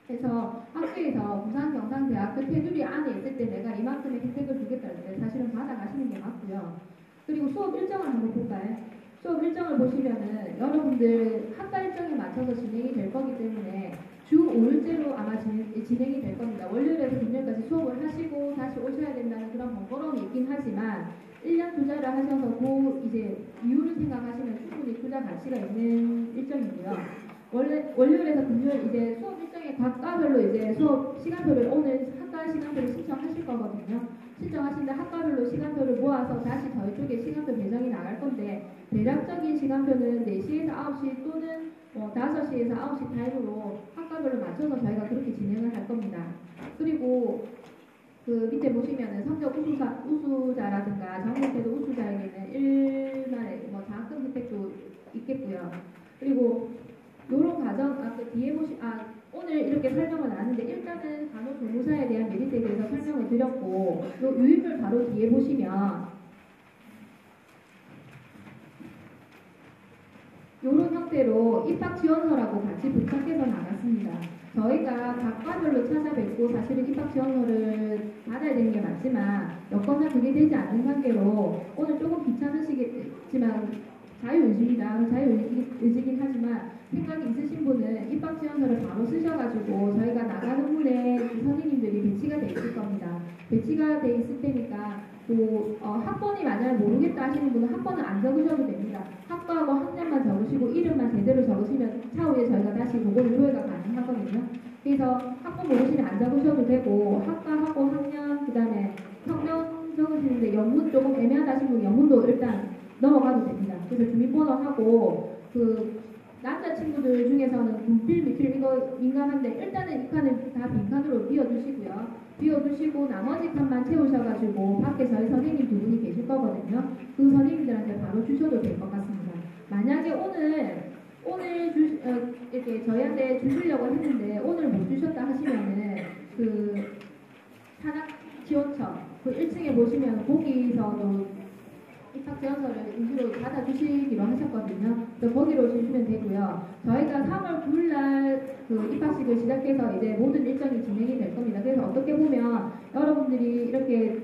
그래서 학교에서 부산경상대학교 테두리 안에 있을 때 내가 이만큼의 혜택을 주겠다 할 때 사실은 받아가시는 게 맞고요. 그리고 수업 일정을 한번 볼까요? 수업 일정을 보시면은 여러분들 학과 일정에 맞춰서 진행이 될 거기 때문에 주 5일째로 아마 진행이 될 겁니다. 월요일에서 금요일까지 수업을 하시고 다시 오셔야 된다는 그런 번거로움이 있긴 하지만 1년 투자를 하셔서 이제 이유를 생각하시면 충분히 투자 가치가 있는 일정이고요. 월요일에서 금요일 이제 수업 일정에 각 과별로 이제 수업 시간표를 오늘 학과 시간표를 신청하실 거거든요. 신청하신데 학과별로 시간표를 모아서 다시 저희 쪽에 시간표 배정이 나갈 건데 대략적인 시간표는 4시에서 9시 또는 5시에서 9시 타임으로 학과별로 맞춰서 저희가 그렇게 진행을 할 겁니다. 그리고 밑에 보시면은 성적 우수자라든가 정시태도 우수자에게는 1만에 장학금 혜택도 있겠고요. 그리고 요런 과정, 뒤에 오늘 이렇게 설명을 나눴는데 일단은 간호조무사에 대한 메리트에 대해서 설명을 드렸고 요 유인물 바로 뒤에 보시면 요런 형태로 입학지원서라고 같이 부착해서 나갔습니다. 저희가 각 과별로 찾아뵙고 사실은 입학지원서를 받아야 되는 게 맞지만 여건상 그게 되지 않는 관계로 오늘 조금 귀찮으시겠지만 자유의지입니다. 자유의지긴 하지만 생각이 있으신 분은 입학지원서를 바로 쓰셔가지고 저희가 나가는 분에 선생님들이 배치가 돼 있을 겁니다. 배치가 돼 있을 테니까 학번이 만약에 모르겠다 하시는 분은 학번은 안 적으셔도 됩니다. 학과하고 학년만 적으시고 이름만 제대로 적으시면 차후에 저희가 다시 그거를 조회가 가능하거든요. 그래서 학번 모르시면 안 적으셔도 되고 학과하고 학년 그다음에 성명 적으시는데 연문 조금 애매하다 하시는 분은 연문도 일단 넘어가도 됩니다. 그래서 주민번호하고 남자친구들 중에서는 분필, 미필 이거 민감한데 일단은 이 칸을 다 빈칸으로 비워주시고요. 비워주시고 나머지 칸만 채우셔가지고 밖에 저희 선생님 2분이 계실 거거든요. 그 선생님들한테 바로 주셔도 될 것 같습니다. 만약에 오늘 이렇게 저희한테 주시려고 했는데 오늘 못 주셨다 하시면은 지원청 그 1층에 보시면 거기서도 입학 지원서를 임시로 받아주시기로 하셨거든요. 그래서 거기로 주시면 되고요. 저희가 3월 9일날 그 입학식을 시작해서 이제 모든 일정이 진행이 될 겁니다. 그래서 어떻게 보면 여러분들이 이렇게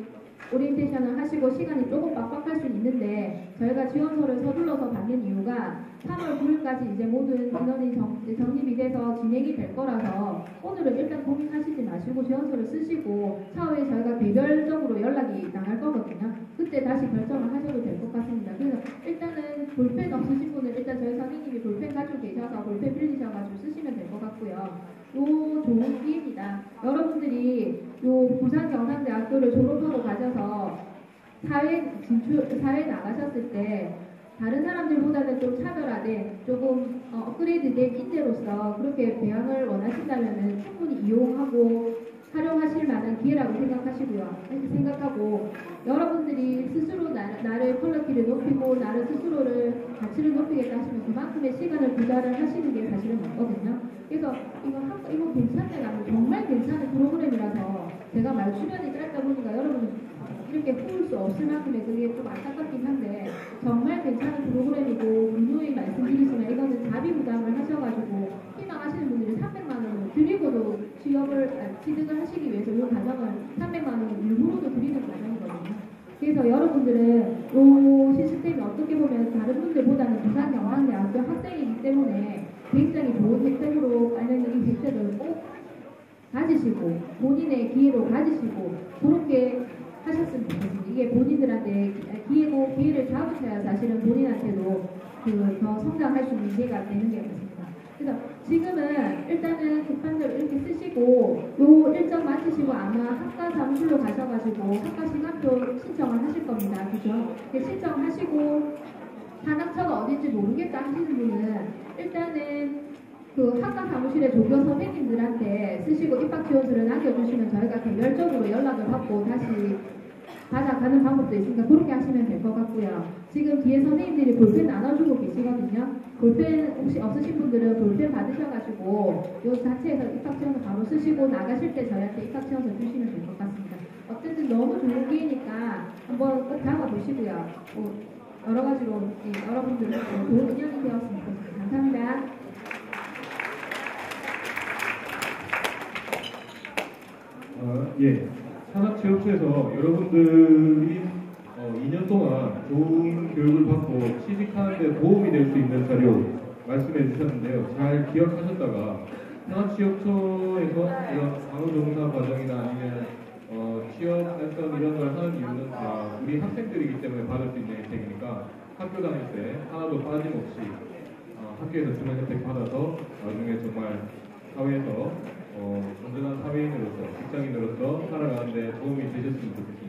오리엔테이션을 하시고 시간이 조금 빡빡할 수 있는데 저희가 지원서를 서둘러서 받는 이유가 3월 9일까지 이제 모든 인원이 정립이 돼서 진행이 될 거라서 오늘은 일단 고민하시지 마시고 지원서를 쓰시고 차후에 저희가 개별적으로 연락이 나갈 거거든요. 그때 다시 결정을 하셔도 될 것 같습니다. 그래서 일단은 볼펜 없으신 분은 일단 저희 선생님이 볼펜 가지고 계셔서 볼펜 빌리셔가지고 쓰시면 될 것 같고요. 요 좋은 기회입니다. 여러분들이 요 부산경상대학교를 졸업하고 가셔서 사회에 나가셨을 때 다른 사람들보다는 좀 차별화된 조금 업그레이드된 인재로서 그렇게 배양을 원하신다면 충분히 이용하고 활용하실 만한 기회라고 생각하고 여러분들이 스스로 나를 퀄리티를 높이고 나를 스스로를 가치를 높이겠다 하시면 그만큼의 시간을 부자를 하시는 게 사실은 맞거든요. 그래서 이거 괜찮네, 정말 괜찮은 프로그램이라서 제가 말 출연이 짧다 보니까 여러분 이렇게 후울 수 없을 만큼의 그게 좀 안타깝긴 한데 정말 괜찮은 프로그램이고 누누이 말씀드리지만 이거는 자비 부담을 하셔가지고 희망하시는 분들이 300만 원을 드리고도 취득을 하시기 위해서 이 과정을 300만 원을 일부러도 드리는 과정이거든요. 그래서 여러분들은 이 시스템이 어떻게 보면 다른 분들보다는 부산경상대학교 학생이기 때문에 굉장히 좋은 혜택으로 깔려있는 이 혜택을 꼭 가지시고 본인의 기회로 가지시고 그렇게 하셨으면 좋겠습니다. 이게 본인들한테 기회고 기회를 잡으셔야 사실은 본인한테도 더 성장할 수 있는 기회가 되는 게 맞습니다. 그래서 지금은 일단은 급한대로 이렇게 쓰시고 요 일정 마치시고 아마 학과 사무실로 가셔가지고 학과 시간표 신청을 하실 겁니다. 그죠? 신청하시고 산학처가 어딘지 모르겠다 하시는 분은 일단은 그 학과 사무실에 조교 선생님들한테 쓰시고 입학 지원서를 남겨주시면 저희가 개별적으로 연락을 받고 다시 받아가는 방법도 있으니까 그렇게 하시면 될 것 같고요. 지금 뒤에 선생님들이 볼펜 나눠주고 계시거든요. 볼펜 혹시 없으신 분들은 볼펜 받으셔가지고 요 자체에서 입학 지원서 바로 쓰시고 나가실 때 저희한테 입학 지원서 주시면 될 것 같습니다. 어쨌든 너무 좋은 기회니까 한번 꼭 잡아보시고요. 여러 가지로 여러분들은 좋은 인연이 되었으면 좋겠습니다. 감사합니다. 예. 산학체육처에서 여러분들이 2년 동안 좋은 교육을 받고 취직하는 데 도움이 될 수 있는 자료 말씀해 주셨는데요. 잘 기억하셨다가 산학체육처에서 이런 강의종사 과정이나 아니면 취업 랜선 이런 걸 하는 이유는 다 우리 학생들이기 때문에 받을 수 있는 혜택이니까 학교 다닐 때 하나도 빠짐없이 학교에서 주는 혜택 받아서 나중에 정말 사회에서 건전한 사회인으로서 직장인으로서 살아가는 데 도움이 되셨으면 좋겠습니다.